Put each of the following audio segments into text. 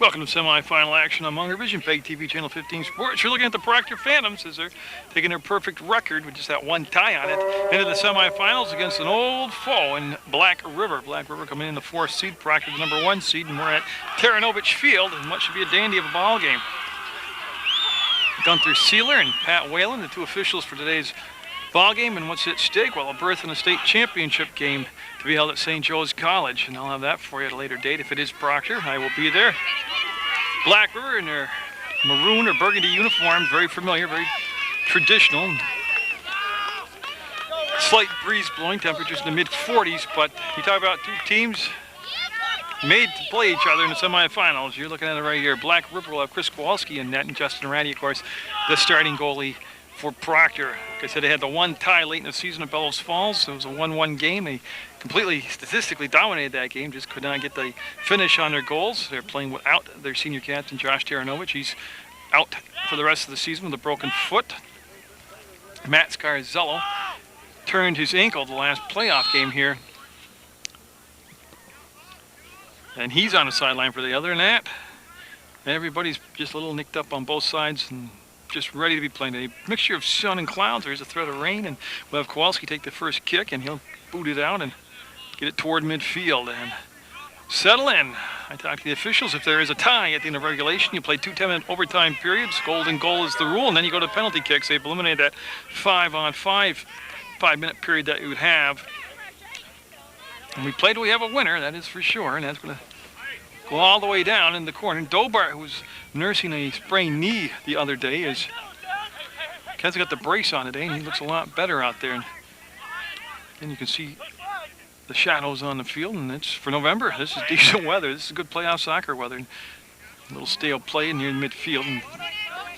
Welcome to semifinal action on Munger Vision, PEGTV Channel 15 Sports. You're looking at the Proctor Phantoms as they're taking their perfect record with just that one tie on it into the semifinals against an old foe in Black River. Black River coming in the 4th seed, Proctor the number 1 seed, and we're at Taranovich Field, and what should be a dandy of a ball game. Gunther Sealer and Pat Whalen, the 2 officials for today's ball game, and what's at stake? Well, a berth in a state championship game to be held at St. Joe's College, and I'll have that for you at a later date. If it is Proctor, I will be there. Black River in their maroon or burgundy uniform, very familiar, very traditional. Slight breeze blowing, temperatures in the mid-40s, but you talk about 2 teams made to play each other in the semifinals. You're looking at it right here. Black River will have Chris Kowalski in net, and Justin Ratty, of course, the starting goalie for Proctor. Like I said, they had the 1 tie late in the season at Bellows Falls. It was a 1-1 game. They completely statistically dominated that game, just could not get the finish on their goals. They're playing without their senior captain, Josh Taranovich. He's out for the rest of the season with a broken foot. Matt Scarzello turned his ankle the last playoff game here, and he's on the sideline for the other than that. Everybody's just a little nicked up on both sides and just ready to be playing. A mixture of sun and clouds. There's a threat of rain, and we'll have Kowalski take the first kick, and he'll boot it out and get it toward midfield and settle in. I talked to the officials. If there is a tie at the end of regulation, you play 2 10-minute overtime periods. Golden goal is the rule, and then you go to penalty kicks. They've eliminated that 5-on-5 5-minute period that you would have. And we played, we have a winner, that is for sure, and that's going to go all the way down in the corner. Dobart, who was nursing a sprained knee the other day, hasn't got the brace on today, and he looks a lot better out there. And you can see the shadows on the field, and it's for November. This is decent weather. This is good playoff soccer weather. A little stale play near midfield, and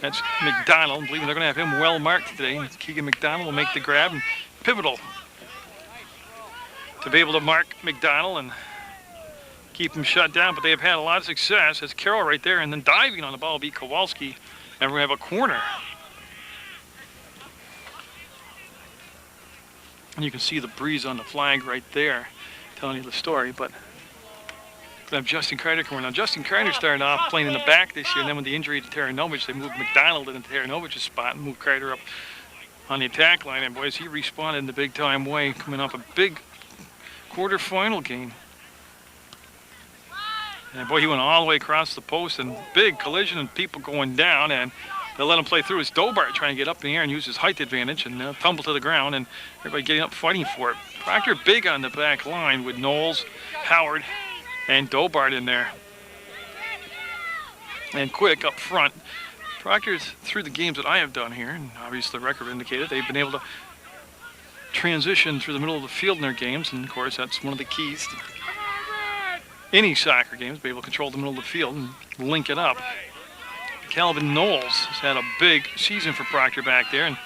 that's McDonald. I believe they're going to have him well marked today. Keegan McDonald will make the grab, and pivotal to be able to mark McDonald and keep him shut down, but they have had a lot of success. As Carroll right there, and then diving on the ball beat Kowalski, and we're going to have a corner. And you can see the breeze on the flag right there, telling you the story, but we have Justin Carter coming. Now, Justin Carter started off playing in the back this year, and then with the injury to Taranovich, they moved McDonald into Taranovich's spot and moved Carter up on the attack line, and boys, he responded in the big-time way, coming off a big quarterfinal game. And boy, he went all the way across the post, and big collision and people going down, and they'll let him play through. It's Dobart trying to get up in the air and use his height advantage and tumble to the ground, and everybody getting up fighting for it. Proctor big on the back line with Knowles, Howard, and Dobart in there. And quick up front. Proctor's, through the games that I have done here, and obviously the record indicated, they've been able to transition through the middle of the field in their games, and of course that's one of the keys to any soccer games, be able to control the middle of the field and link it up. Calvin Knowles has had a big season for Proctor back there, and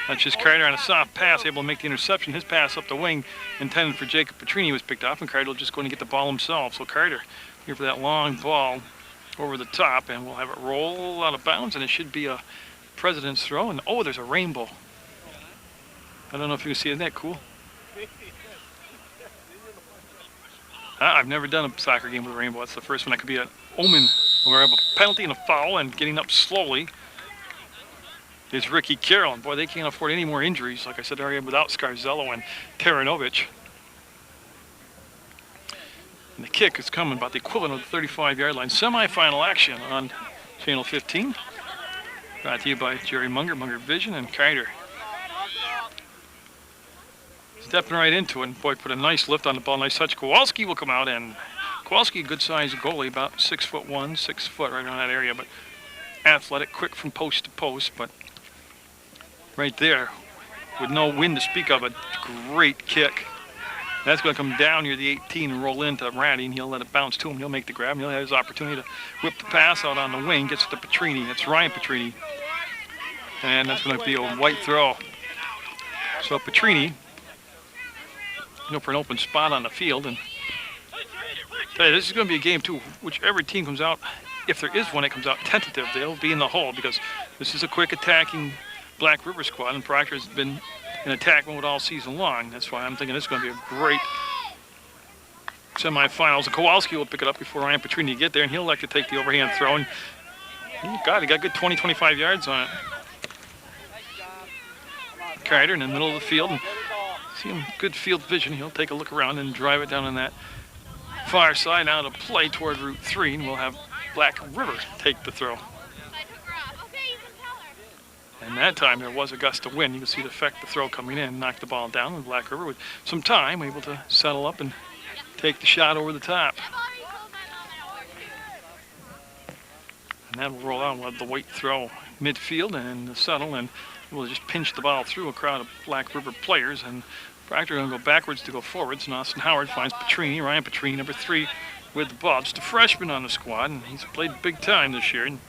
that's just Carter on a soft pass, able to make the interception. His pass up the wing, intended for Jacob Petrini, was picked off, and Carter will just going to get the ball himself. So Carter here for that long ball over the top, and we'll have it roll out of bounds, and it should be a president's throw. And oh, there's a rainbow. I don't know if you can see it. Isn't that cool? I've never done a soccer game with a rainbow. That's the first one. That could be an omen where I have a penalty and a foul, and getting up slowly is Ricky Carroll. And boy, they can't afford any more injuries. Like I said earlier, without Scarzello and Taranovich. And the kick is coming about the equivalent of the 35-yard line. Semi-final action on Channel 15. Brought to you by Jerry Munger, Munger Vision, and Carter. Stepping right into it, and boy, put a nice lift on the ball, nice touch. Kowalski will come out, and Kowalski, a good-sized goalie, about 6'1", 6 foot, right around that area, but athletic, quick from post to post. But right there, with no wind to speak of, a great kick. That's going to come down near the 18 and roll into Ratty, and he'll let it bounce to him. He'll make the grab, and he'll have his opportunity to whip the pass out on the wing. Gets it to Petrini. It's Ryan Petrini, and that's going to be a white throw. So Petrini, for an open spot on the field, and this is going to be a game too. Whichever team comes out, if there is one that comes out tentative, they'll be in the hole, because this is a quick attacking Black River squad, and Proctor has been in attack mode all season long. That's why I'm thinking this is going to be a great semifinals. And Kowalski will pick it up before Ryan Petrini get there, and he'll like to take the overhand throw. And he got good 20-25 yards on it. Carter in the middle of the field. And see him, good field vision. He'll take a look around and drive it down on that far side now to play toward Route 3, and we'll have Black River take the throw. And that time there was a gust of wind. You can see the effect the throw coming in, knocked the ball down, and Black River with some time able to settle up and take the shot over the top. And that will roll out. We'll have the weight throw midfield and the settle, and we'll just pinch the ball through a crowd of Black River players. And Proctor going to go backwards to go forwards, and Austin Howard finds Petrini, Ryan Petrini, number 3, with the ball. Just a freshman on the squad, and he's played big time this year. And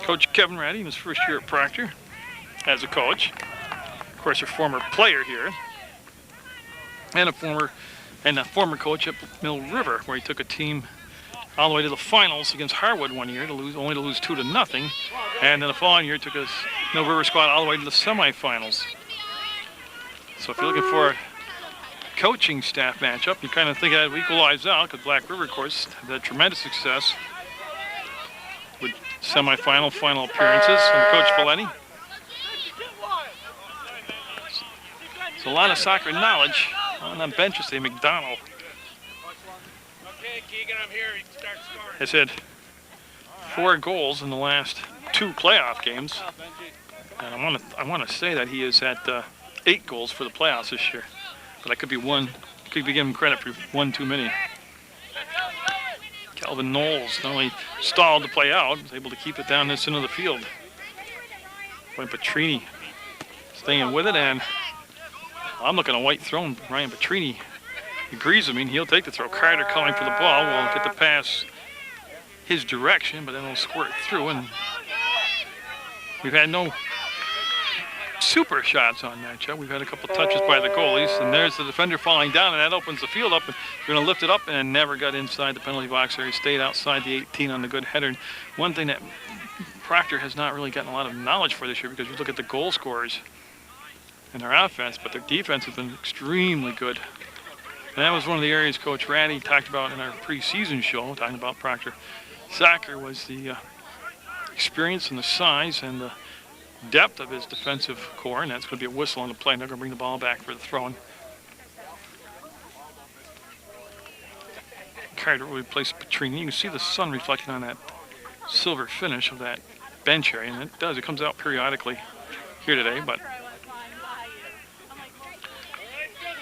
Coach Kevin Ratty in his first year at Proctor as a coach. Of course, a former player here, and a former coach at Mill River, where he took a team all the way to the finals against Harwood one year, only to lose 2-0, and then the following year took his Mill River squad all the way to the semifinals. So if you're looking for a coaching staff matchup, you kind of think that would equalize out, because Black River, of course, had tremendous success with semifinal, final appearances under Coach Valletti. So a lot of soccer knowledge on that bench, you say McDonald. Has had 4 goals in the last 2 playoff games, and I want to say that he is at 8 goals for the playoffs this year, but I could be giving him credit for 1 too many. Calvin Knowles not only stalled the play out, was able to keep it down this end of the field. Ryan Petrini staying with it, and I'm looking at a white throw. Ryan Petrini agrees with me, and he'll take the throw. Carter calling for the ball. We'll get the pass his direction, but then he'll squirt through, and we've had no super shots on that shot. We've had a couple touches by the goalies, and there's the defender falling down, and that opens the field up, and we're going to lift it up, and never got inside the penalty box there. He stayed outside the 18 on the good header. And one thing that Proctor has not really gotten a lot of knowledge for this year, because you look at the goal scorers and their offense, but their defense has been extremely good. And that was one of the areas Coach Ratty talked about in our preseason show, talking about Proctor soccer, was the experience and the size and the depth of his defensive core, and that's going to be a whistle on the play. And they're going to bring the ball back for the throw-in. Carter will replace Petrini. You can see the sun reflecting on that silver finish of that bench area, and it comes out periodically here today, but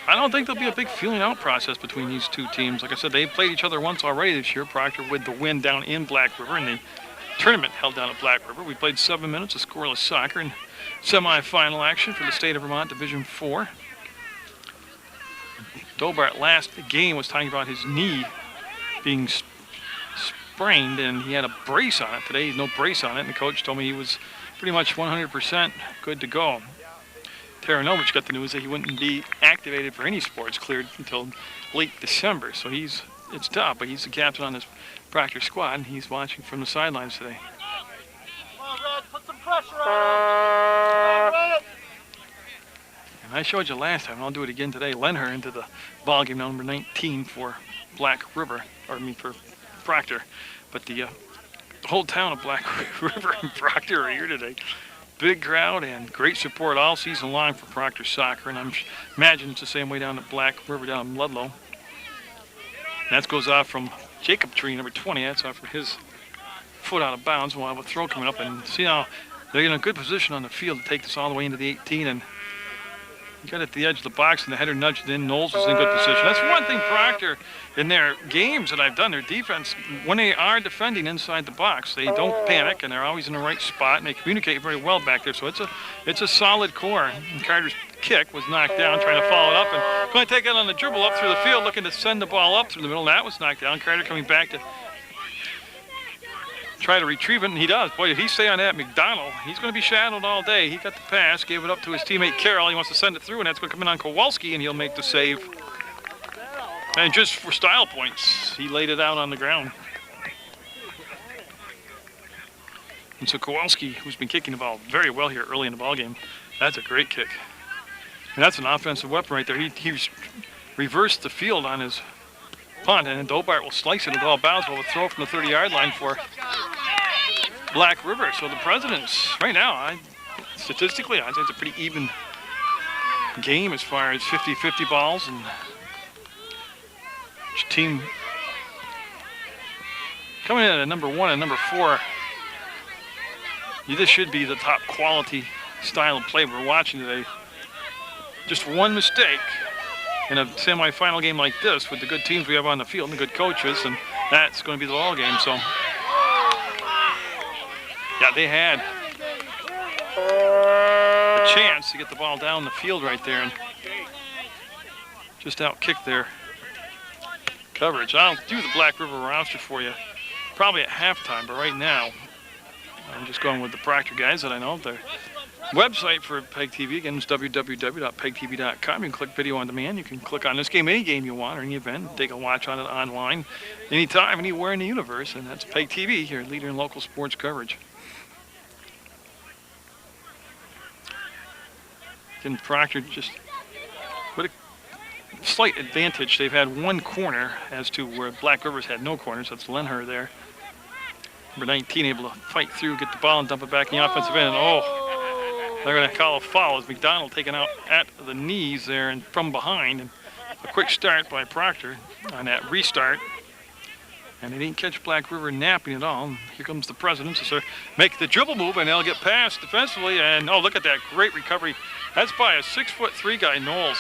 I don't think there'll be a big feeling out process between these two teams. Like I said, they played each other once already this year. Proctor with the win down in Black River, and the tournament held down at Black River. We played 7 minutes of scoreless soccer in semi-final action for the state of Vermont Division 4. Dobart last game was talking about his knee being sprained, and he had a brace on it. Today, no brace on it, and the coach told me he was pretty much 100% good to go. Taranovich got the news that he wouldn't be activated for any sports cleared until late December. So it's tough, but he's the captain on this Proctor squad, and he's watching from the sidelines today. Come on, Red, put some pressure on him. And I showed you last time, and I'll do it again today. Lenher into the ball game, number 19 for Black River, for Proctor. But the whole town of Black River and Proctor are here today. Big crowd and great support all season long for Proctor soccer, and I'm imagine it's the same way down at Black River down in Ludlow. And that goes off from Jacob Tree, number 20. That's off for his foot out of bounds. We'll have a throw coming up, and see how they're in a good position on the field to take this all the way into the 18, and he got at the edge of the box, and the header nudged in. Knowles was in good position. That's one thing Proctor, in their games that I've done, their defense, when they are defending inside the box, they don't panic, and they're always in the right spot, and they communicate very well back there. So it's a solid core. And Carter's kick was knocked down, trying to follow it up, and going to take it on the dribble up through the field, looking to send the ball up through the middle. That was knocked down. Carter coming back to try to retrieve it, and he does. Boy, if he stay on that McDonald, he's going to be shadowed all day. He got the pass, gave it up to his teammate Carroll. He wants to send it through, and that's going to come in on Kowalski, and he'll make the save. And just for style points, he laid it out on the ground. And so Kowalski, who's been kicking the ball very well here early in the ballgame, that's a great kick. And that's an offensive weapon right there. He's reversed the field on his punt, and then Dobart will slice it and ball bounce. Will throw from the 30-yard line for Black River. So the Presidents, right now, statistically, I think it's a pretty even game as far as 50-50 balls, and each team coming in at number 1 and number 4. This should be the top quality style of play we're watching today. Just one mistake in a semifinal game like this with the good teams we have on the field and the good coaches, and that's going to be the ball game. So, yeah, they had a chance to get the ball down the field right there and just out-kick their coverage. I'll do the Black River roster for you probably at halftime, but right now I'm just going with the Proctor guys that I know. Their website for PEGTV, again, is www.pegtv.com. You can click video on demand. You can click on this game, any game you want, or any event. Take a watch on it online, anytime, anywhere in the universe. And that's PEGTV, your leader in local sports coverage. Again, Proctor just with a slight advantage. They've had one corner as to where Black River's had no corners. That's Lenher there. Number 19 able to fight through, get the ball and dump it back in the offensive end. Oh, they're going to call a foul as McDonald taken out at the knees there and from behind. And a quick start by Proctor on that restart. And they didn't catch Black River napping at all. And here comes the Presidents. So make the dribble move and they'll get past defensively. And oh, look at that great recovery. That's by a 6'3" guy, Knowles.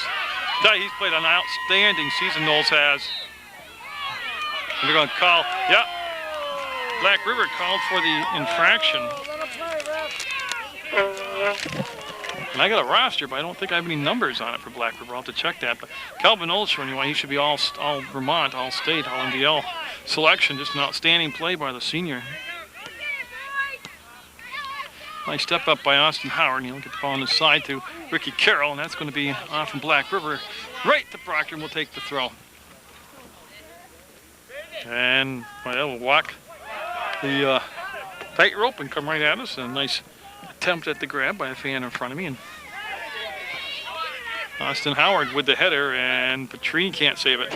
He's played an outstanding season, Knowles has. And they're going to call, yeah. Black River called for the infraction. And I got a roster, but I don't think I have any numbers on it for Black River. I'll have to check that. But Calvin Olson, he should be all Vermont, all state, all NDL selection. Just an outstanding play by the senior. Nice step up by Austin Howard. He'll get the ball on the side to Ricky Carroll, and that's going to be off from Black River. Right to Proctor, and we'll take the throw. And well, we'll walk the tightrope and come right at us. A nice attempt at the grab by a fan in front of me. And Austin Howard with the header, and Petrini can't save it.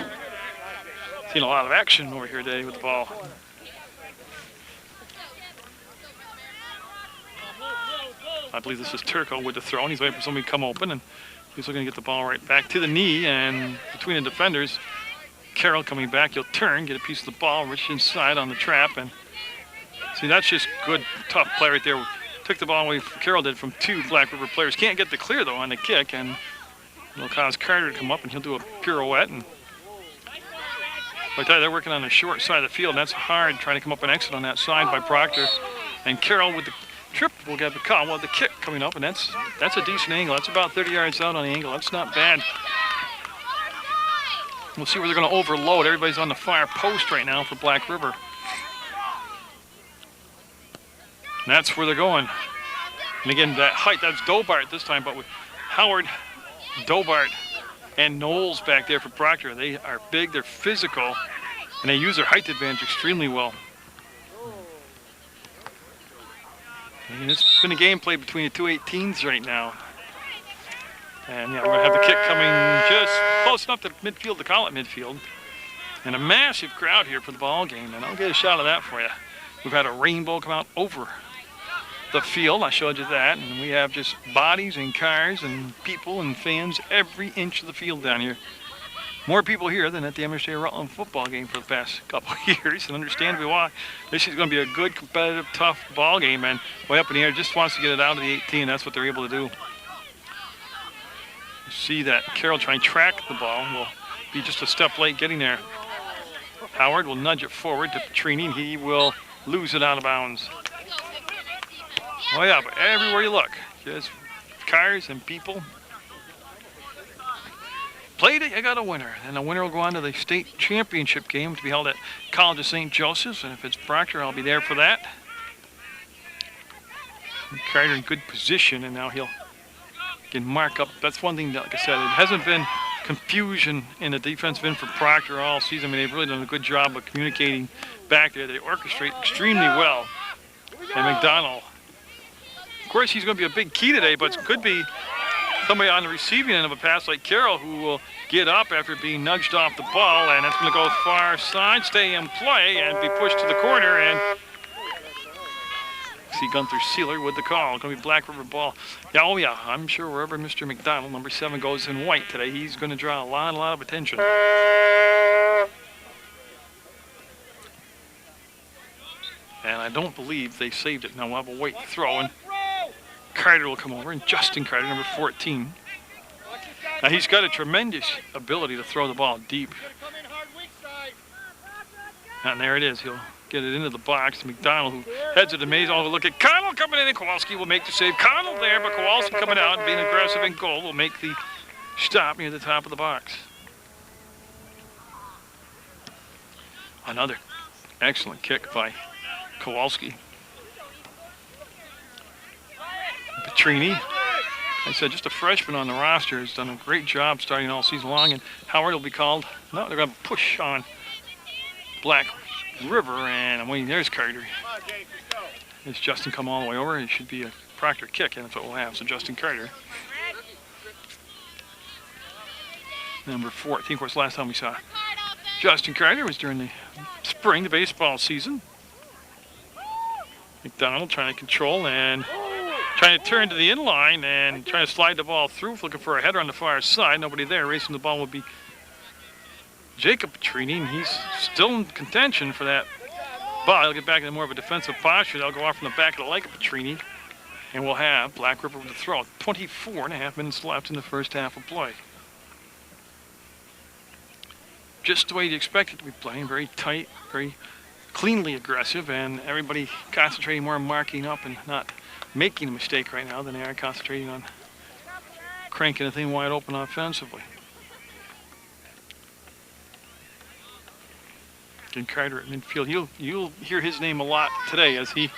Seen a lot of action over here today with the ball. I believe this is Turco with the throw, and he's waiting for somebody to come open, and he's looking to get the ball right back to the knee, and between the defenders, Carroll coming back, he'll turn, get a piece of the ball, reach inside on the trap, and see, that's just good, tough play right there. Took the ball away, Carroll did, from 2 Black River players. Can't get the clear, though, on the kick, and it'll cause Carter to come up, and he'll do a pirouette. And I tell you, they're working on the short side of the field. That's hard, trying to come up and exit on that side by Proctor. And Carroll with the trip will get the call. Well, the kick coming up, and that's a decent angle. That's about 30 yards out on the angle. That's not bad. We'll see where they're going to overload. Everybody's on the far post right now for Black River. And that's where they're going. And again, that height, that's Dobart this time, but with Howard, Dobart, and Knowles back there for Proctor. They are big, they're physical, and they use their height advantage extremely well. And it's been a game played between the 2 18s right now. And yeah, we're going to have the kick coming just close enough to midfield to call it midfield. And a massive crowd here for the ball game, and I'll get a shot of that for you. We've had a rainbow come out over the field. I showed you that, and we have just bodies and cars and people and fans every inch of the field down here. More people here than at the MSJ Rutland football game for the past couple of years, and understandably why. This is going to be a good, competitive, tough ball game, and way up in the air, just wants to get it out of the 18. That's what they're able to do. You see that Carroll trying to track the ball. Will be just a step late getting there. Howard will nudge it forward to Petrini, and he will lose it out of bounds. Oh yeah, but everywhere you look, just cars and people. Played it, you got a winner. And the winner will go on to the state championship game to be held at College of St. Joseph's. And if it's Proctor, I'll be there for that. And Carter in good position, and now he'll can mark up. That's one thing that, like I said, it hasn't been confusion in the defensive end for Proctor all season. I mean, they've really done a good job of communicating back there. They orchestrate extremely well. And McDonald, of course, he's going to be a big key today, but it could be somebody on the receiving end of a pass like Carroll who will get up after being nudged off the ball, and that's going to go far side, stay in play, and be pushed to the corner, and see Gunther Sealer with the call. It's going to be Black River ball. Yeah, oh yeah, I'm sure wherever Mr. McDonald, number 7, goes in white today, he's going to draw a lot of attention. And I don't believe they saved it. Now we'll have a white throw, and Carter will come over, and Justin Carter, number 14. Now he's got a tremendous ability to throw the ball deep. And there it is. He'll get it into the box. McDonald, who heads it amazing. Oh, look at Connell coming in, and Kowalski will make the save. Connell there, but Kowalski coming out and being aggressive in goal will make the stop near the top of the box. Another excellent kick by Kowalski. Petrini, I said, just a freshman on the roster, has done a great job starting all season long, and Howard will be called. No, they're going to push on Black River, and I'm waiting. There's Carter. It's Justin come all the way over. It should be a Proctor kick, and that's what we'll have. So Justin Carter, number 14. Of course, last time we saw Justin Carter was during the spring, the baseball season. McDonald trying to control and trying to turn to the inline and trying to slide the ball through, looking for a header on the far side. Nobody there. Racing the ball would be Jacob Petrini, and he's still in contention for that ball. He'll get back into more of a defensive posture. They'll go off from the back of the leg of Petrini, and we'll have Black River with the throw. 24.5 minutes left in the first half of play. Just the way you expect it to be playing, very tight, very cleanly aggressive, and everybody concentrating more on marking up and not making a mistake right now than they are concentrating on cranking the thing wide open offensively. And Carter at midfield, you'll hear his name a lot today as he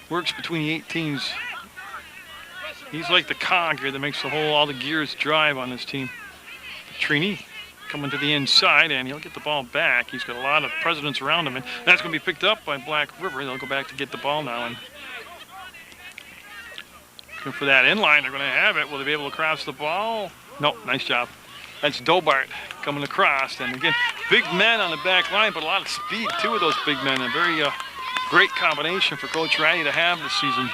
works between the 8 teams. He's like the cog here that makes all the gears drive on this team. Petrini coming to the inside, and he'll get the ball back. He's got a lot of presidents around him, and that's going to be picked up by Black River. They'll go back to get the ball now, and looking for that inline. They're going to have it. Will they be able to cross the ball? No, nice job. That's Dobart coming across, and again, big men on the back line, but a lot of speed too of those big men. A very great combination for Coach Ratty to have this season.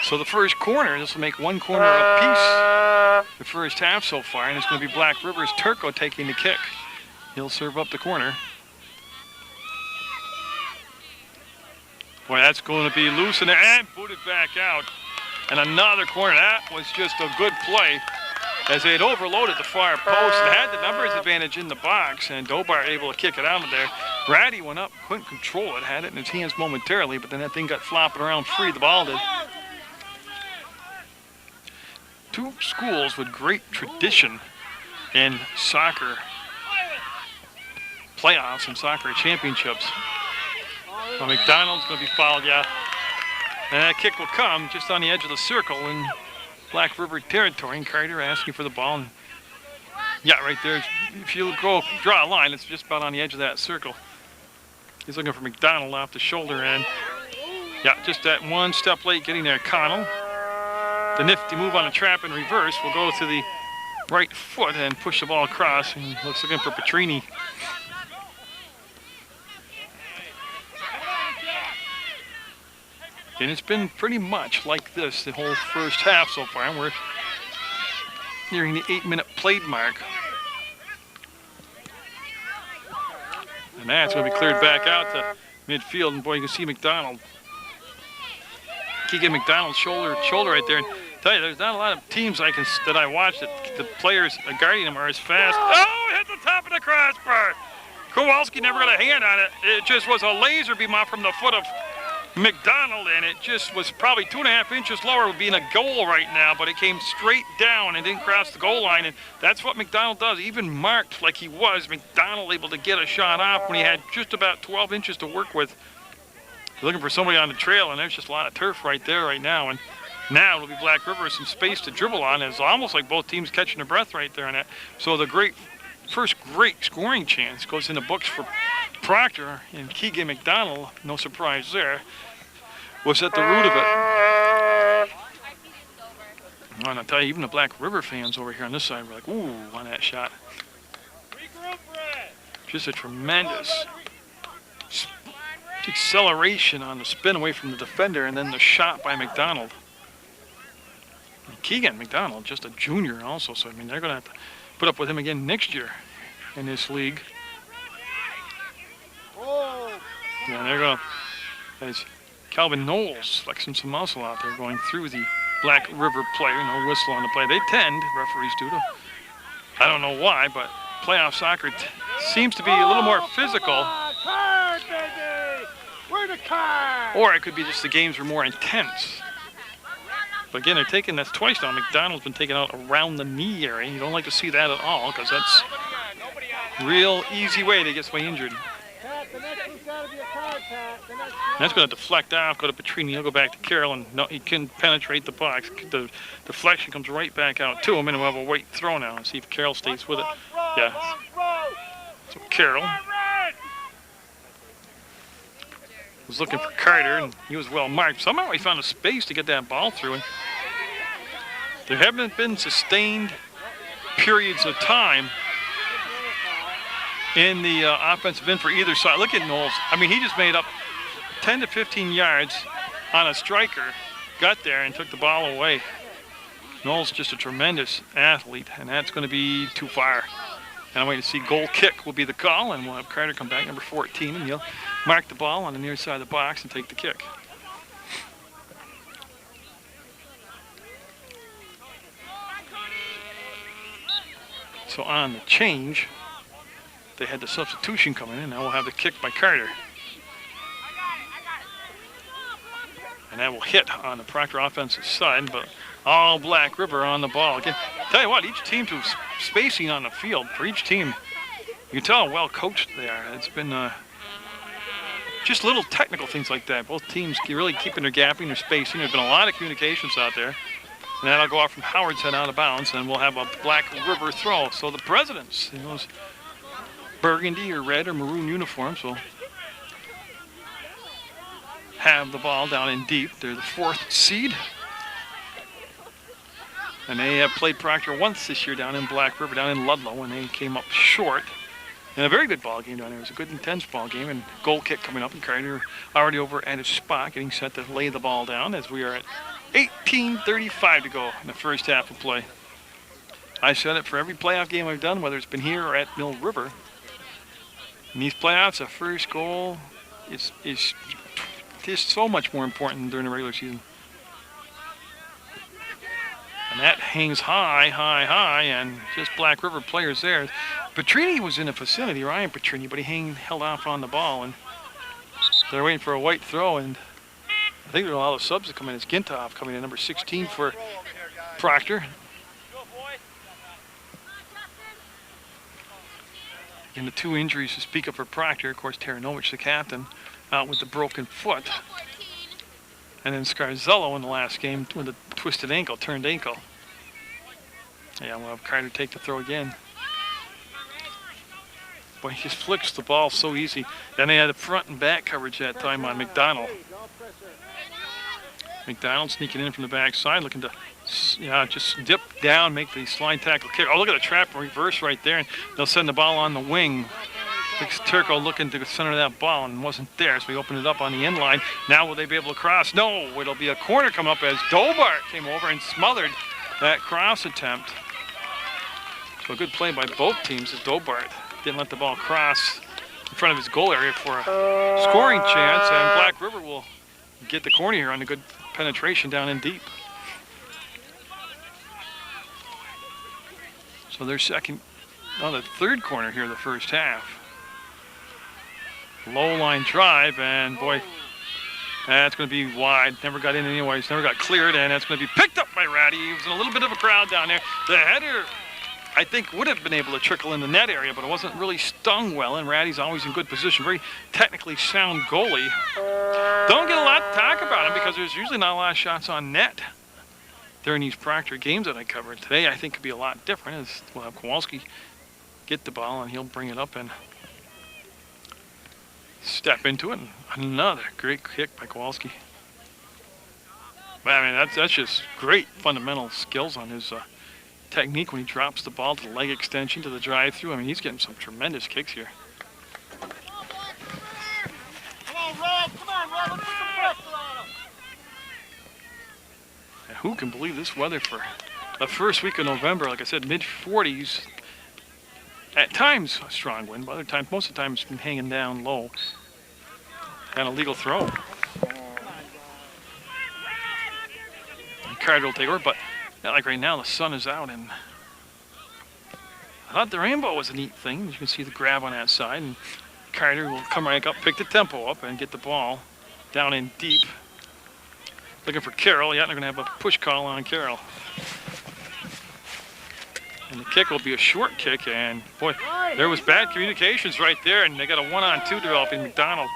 So the first corner, this will make 1 corner apiece the first half so far, and it's going to be Black River's Turco taking the kick. He'll serve up the corner. Boy, that's going to be loose in there and booted back out. And another corner. That was just a good play as they had overloaded the far post and had the numbers advantage in the box, and Dobart able to kick it out of there. Ratty went up, couldn't control it, had it in his hands momentarily, but then that thing got flopping around free, the ball did. Two schools with great tradition in soccer playoffs and soccer championships. Well, McDonald's going to be fouled, yeah. And that kick will come just on the edge of the circle in Black River territory, and Carter asking for the ball. And yeah, right there. If you go draw a line, it's just about on the edge of that circle. He's looking for McDonald off the shoulder, and yeah, just that one step late getting there. Connell, the nifty move on the trap in reverse, will go to the right foot and push the ball across, and looks looking for Petrini. And it's been pretty much like this the whole first half so far, and we're nearing the 8-minute played mark. And that's going to be cleared back out to midfield, and boy, you can see McDonald. Keegan McDonald's shoulder right there. And tell you, there's not a lot of teams that I watch that the players guarding them are as fast. Oh, it hit the top of the crossbar. Kowalski never got a hand on it. It just was a laser beam off from the foot of McDonald, and it just was probably 2.5 inches lower, would be in a goal right now, but it came straight down and didn't cross the goal line, and that's what McDonald does. Even marked like he was, McDonald able to get a shot off when he had just about 12 inches to work with. You're looking for somebody on the trail, and there's just a lot of turf right there right now, and now it'll be Black River with some space to dribble on. It's almost like both teams catching their breath right there on that. So the first great scoring chance goes in the books for Proctor, and Keegan McDonald, no surprise there, was at the root of it. And I'll tell you, even the Black River fans over here on this side were like, ooh, on that shot. Just a tremendous acceleration on the spin away from the defender, and then the shot by McDonald. And Keegan McDonald, just a junior also, so I mean, they're going to have to put up with him again next year in this league. Yeah, they're going to, as Calvin Knowles flexing some muscle out there going through the Black River player, no whistle on the play. They tend, referees do, to, I don't know why, but playoff soccer seems to be a little more physical. Or it could be just the games were more intense. But again, they're taking, that's twice now. McDonald's been taken out around the knee area. You don't like to see that at all, because that's a real easy way to get somebody injured. That's going to deflect off, go to Petrini, he'll go back to Carroll, and no, he can penetrate the box. The deflection comes right back out to him, and we'll have a weight throw now and see if Carroll stays with it. Yeah. So Carroll was looking for Carter, and he was well marked. Somehow he found a space to get that ball through, and there haven't been sustained periods of time in the offensive end for either side. Look at Knowles. I mean, he just made up 10 to 15 yards on a striker, got there and took the ball away. Knowles just a tremendous athlete, and that's going to be too far. And I'm waiting to see goal kick will be the call, and we'll have Carter come back, number 14, and he'll mark the ball on the near side of the box and take the kick. So on the change, they had the substitution coming in. Now we'll have the kick by Carter. And that will hit on the Proctor offensive side, but all Black River on the ball. Again, tell you what, each team's spacing on the field. For each team, you can tell how well coached they are. It's been just little technical things like that. Both teams really keeping their gapping, their spacing. There's been a lot of communications out there. And that'll go off from Howard's head out of bounds, and we'll have a Black River throw. So the Presidents, in those burgundy or red or maroon uniforms, will have the ball down in deep. They're the 4th seed. And they have played Proctor once this year down in Black River, down in Ludlow, and they came up short. And a very good ball game down there. It was a good, intense ball game, and goal kick coming up, and Carter already over at his spot, getting set to lay the ball down as we are at 18:35 to go in the first half of play. I said it for every playoff game I've done, whether it's been here or at Mill River. In these playoffs, a first goal is just so much more important than during the regular season. And that hangs high, high, high, and just Black River players there. Petrini was in the vicinity, Ryan Petrini, but he held off on the ball, and they're waiting for a white throw, and I think there are a lot of subs that come in. It's Gintoff coming in, number 16 for Proctor. And the 2 injuries to speak of for Proctor, of course, Taranovich, the captain, out with the broken foot. And then Scarzello in the last game with a twisted ankle, turned ankle. Yeah, we'll have Carter take the throw again. Boy, he just flicks the ball so easy. And they had the front and back coverage that time on McDonald. McDonald sneaking in from the backside, looking to just dip down, make the slide tackle kick. Oh, look at the trap reverse right there. And they'll send the ball on the wing. Turco looking to the center of that ball and wasn't there, so we opened it up on the end line. Now will they be able to cross? No, it'll be a corner coming up as Dobart came over and smothered that cross attempt. So a good play by both teams as Dobart didn't let the ball cross in front of his goal area for a scoring chance, and Black River will get the corner here on a good penetration down in deep. So their the 3rd corner here of the first half. Low line drive, and boy, that's going to be wide. Never got in anyways, never got cleared, and that's going to be picked up by Ratty. He was in a little bit of a crowd down there. The header, I think, would have been able to trickle in the net area, but it wasn't really stung well, and Ratty's always in good position. Very technically sound goalie. Don't get a lot to talk about him because there's usually not a lot of shots on net during these Proctor games that I covered. Today, I think, could be a lot different as we'll have Kowalski get the ball, and he'll bring it up and step into it. And another great kick by Kowalski. But, I mean, that's just great fundamental skills on his technique when he drops the ball to the leg extension, to the drive-through. I mean, he's getting some tremendous kicks here. Come on, Rob. Come on, Rob. Let's put some pressure on him. And who can believe this weather for the first week of November? Like I said, mid-40s. At times, a strong wind, but other times, most of the time, it's been hanging down low. And a legal throw. And Carter will take over, but not like right now, the sun is out, and I thought the rainbow was a neat thing. As you can see the grab on that side, and Carter will come right up, pick the tempo up, and get the ball down in deep. Looking for Carroll. Yeah, they're going to have a push call on Carroll. And the kick will be a short kick, and boy, there was bad communications right there, and they got a 1-on-2 developing. McDonald.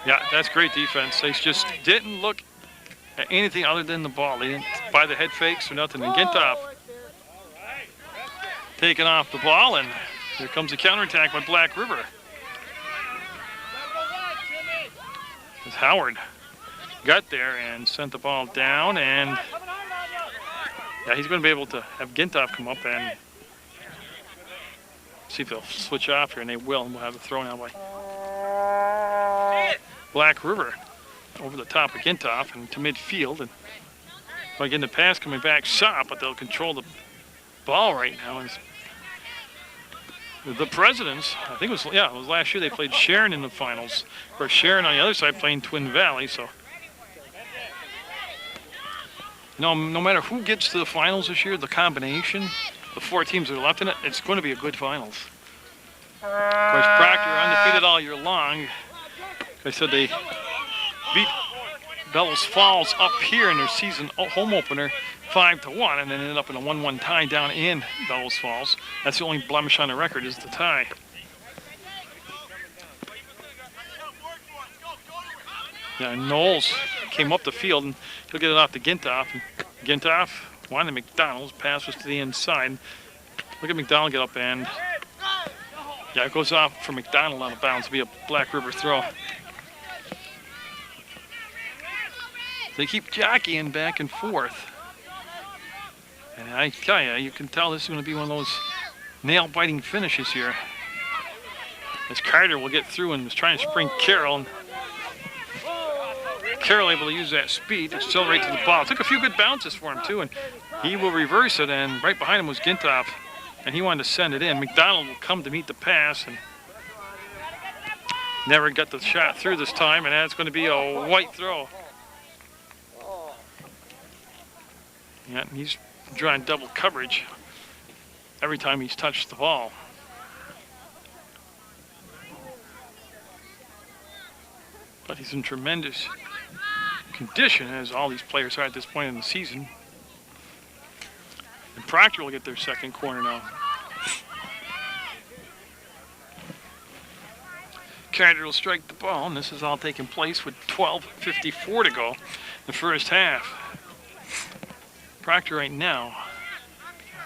Yeah, that's great defense. They just didn't look at anything other than the ball. They didn't buy the head fakes or nothing. And Gintoff taking off the ball, and here comes a counterattack by Black River. As Howard got there and sent the ball down, and yeah, he's going to be able to have Gintoff come up and see if they'll switch off here, and they will, and we'll have a throw now by Black River over the top of Gintoff and to midfield. And by getting the pass coming back shot, but they'll control the ball right now. And the Presidents, I think it was last year they played Sharon in the finals, or Sharon on the other side playing Twin Valley, so. No matter who gets to the finals this year, the combination, the 4 teams that are left in it, it's going to be a good finals. Of course, Proctor undefeated all year long. I said they beat Bellows Falls up here in their season home opener 5-1, and then ended up in a 1-1 tie down in Bellows Falls. That's the only blemish on the record is the tie. Yeah, Knowles came up the field, and he'll get it off to Gintoff. And Gintoff wanted McDonald's, pass was to the inside. Look at McDonald get up, and yeah, it goes off for McDonald out of bounds to be a Black River throw. They keep jockeying back and forth. And I tell you, you can tell this is going to be one of those nail-biting finishes here. As Carter will get through and is trying to spring Carroll. And Carroll able to use that speed to accelerate to the ball. Took a few good bounces for him too, and he will reverse it, and right behind him was Gintoff, and he wanted to send it in. McDonald will come to meet the pass, and never got the shot through this time, and that's going to be a white throw. Yeah, he's drawing double coverage every time he's touched the ball. But he's in tremendous condition, as all these players are at this point in the season. And Proctor will get their second corner now. Carter will strike the ball, and this is all taking place with 12:54 to go in the first half. Proctor right now,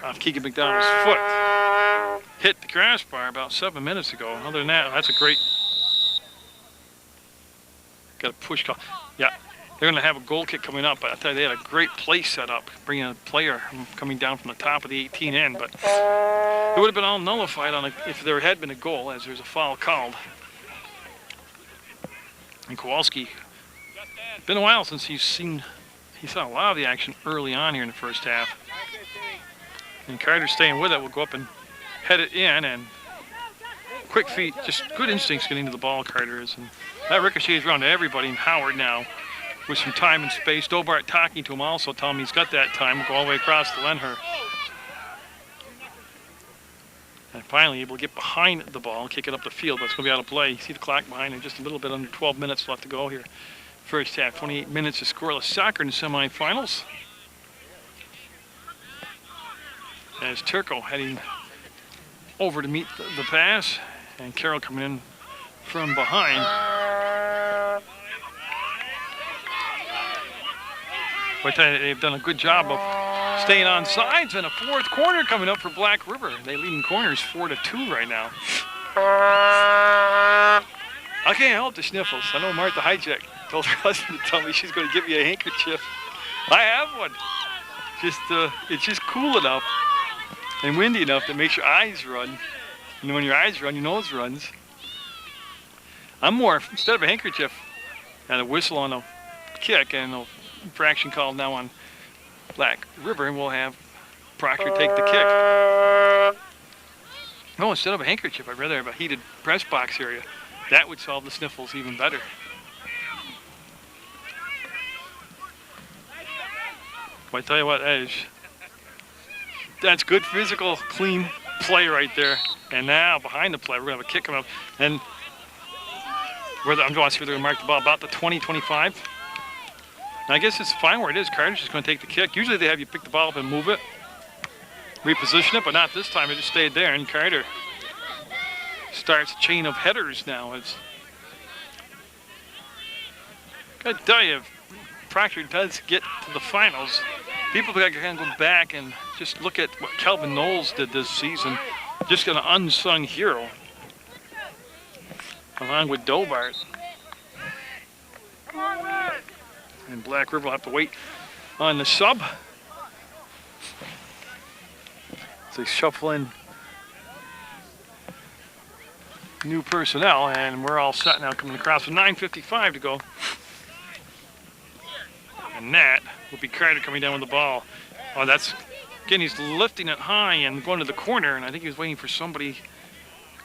off Keegan McDonald's foot, hit the crossbar about 7 minutes ago. Other than that, that's a great, got a push call. Yeah, they're going to have a goal kick coming up, but I tell you, they had a great play set up, bringing a player coming down from the top of the 18 end, but it would have been all nullified on if there had been a goal, as there's a foul called. And Kowalski, been a while since he saw a lot of the action early on here in the first half. And Carter staying with it will go up and head it in, and quick feet, just good instincts getting to the ball, Carter is. And that ricochets around to everybody, and Howard now with some time and space. Dobart talking to him also, telling him he's got that time. We'll go all the way across to Lenher. And finally able to get behind the ball, kick it up the field, but it's going to be out of play. You see the clock behind, and just a little bit under 12 minutes left to go here. First half, 28 minutes of scoreless soccer in the semifinals. As Turco heading over to meet the pass, and Carroll coming in from behind. But they've done a good job of staying on sides, and a fourth corner coming up for Black River. They lead in corners 4-2 right now. I can't help the sniffles. I know Martha Hijack told her husband to tell me she's going to give me a handkerchief I have one. Just it's just cool enough and windy enough that makes your eyes run. And when your eyes run, your nose runs. I'm more, instead of a handkerchief and a whistle on a kick and a infraction called now on Black River, we'll have Proctor take the kick. No, instead of a handkerchief, I'd rather have a heated press box area. That would solve the sniffles even better. Well, I tell you what, that's good physical, clean play right there. And now behind the play, we're gonna have a kick coming up. And I'm going to see if they're gonna mark the ball about the 20-25. I guess it's fine where it is. Carter's just gonna take the kick. Usually they have you pick the ball up and move it, reposition it, but not this time. It just stayed there, and Carter starts a chain of headers now. It's gotta tell you, if Proctor does get to the finals, people got to go back and just look at what Calvin Knowles did this season. Just an unsung hero, along with Dobart. And Black River will have to wait on the sub. So they shuffle in new personnel, and we're all set now coming across with 9:55 to go. And that will be Carter coming down with the ball. Oh, again, he's lifting it high and going to the corner, and I think he was waiting for somebody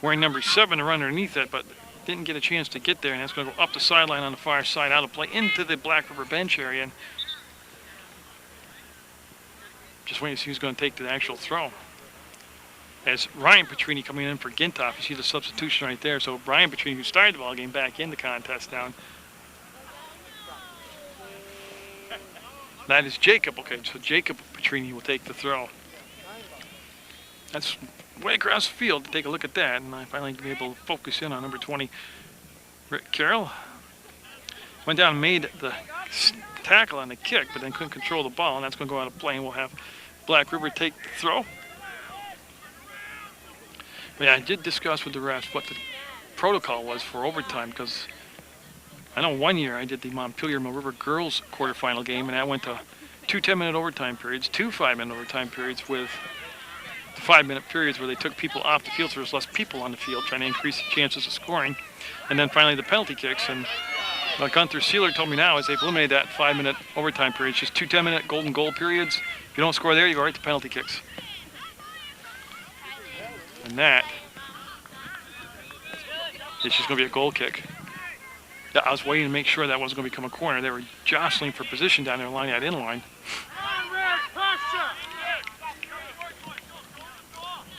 wearing number 7 to run underneath it, but didn't get a chance to get there, and that's going to go up the sideline on the far side, out of play, into the Black River bench area. And just waiting to see who's going to take the actual throw. As Ryan Petrini coming in for Gintoff, you see the substitution right there. So Ryan Petrini, who started the ball game, back in the contest now. That is Jacob. Okay, so Jacob Petrini will take the throw. That's way across the field to take a look at that, and I finally be able to focus in on number 20, Rick Carroll. Went down and made the tackle on the kick, but then couldn't control the ball, and that's going to go out of play, and we'll have Black River take the throw. But yeah, I did discuss with the refs what the protocol was for overtime, because I know one year I did the Montpelier-Mill River girls quarterfinal game, and I went to 2 10-minute overtime periods, 2 5-minute overtime periods, with the 5-minute periods where they took people off the field so there's less people on the field, trying to increase the chances of scoring. And then finally the penalty kicks. And what Gunther Sealer told me now is they've eliminated that 5-minute overtime period. It's just 2 10-minute golden goal periods. If you don't score there, you go right to penalty kicks. And that is just going to be a goal kick. Yeah, I was waiting to make sure that wasn't going to become a corner. They were jostling for position down there along that in line.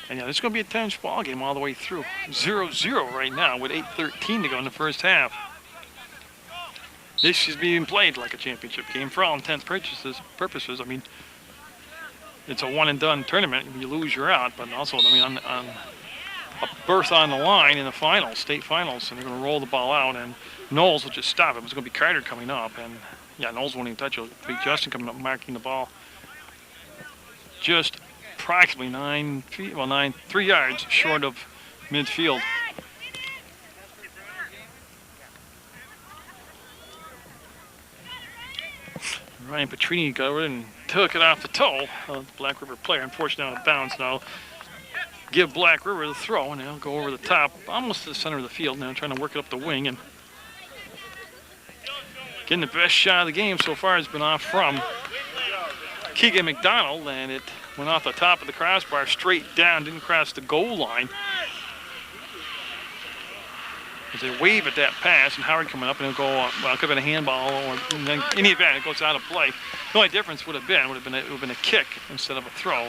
And yeah, this is going to be a tense ball game all the way through. 0-0 right now with 8:13 to go in the first half. This is being played like a championship game for all intents purposes. I mean, it's a one-and-done tournament. If you lose, you're out. But also, I mean, on a berth on the line in the finals, state finals, and they're going to roll the ball out, and Knowles will just stop it. It's going to be Carter coming up, and yeah, Knowles won't even touch it. It'll be Justin coming up, marking the ball. Just approximately 9 feet, well, 3 yards short of midfield. Ryan Petrini got over and took it off the toe of the Black River player. Unfortunately, out of bounds now. Give Black River the throw, and they'll go over the top, almost to the center of the field now, trying to work it up the wing. And getting the best shot of the game so far has been off from Keegan McDonald, and it went off the top of the crossbar straight down, didn't cross the goal line. As they wave at that pass, and Howard coming up, and it'll go, well, it could have been a handball, or in any event, it goes out of play. The only difference would have been a kick instead of a throw.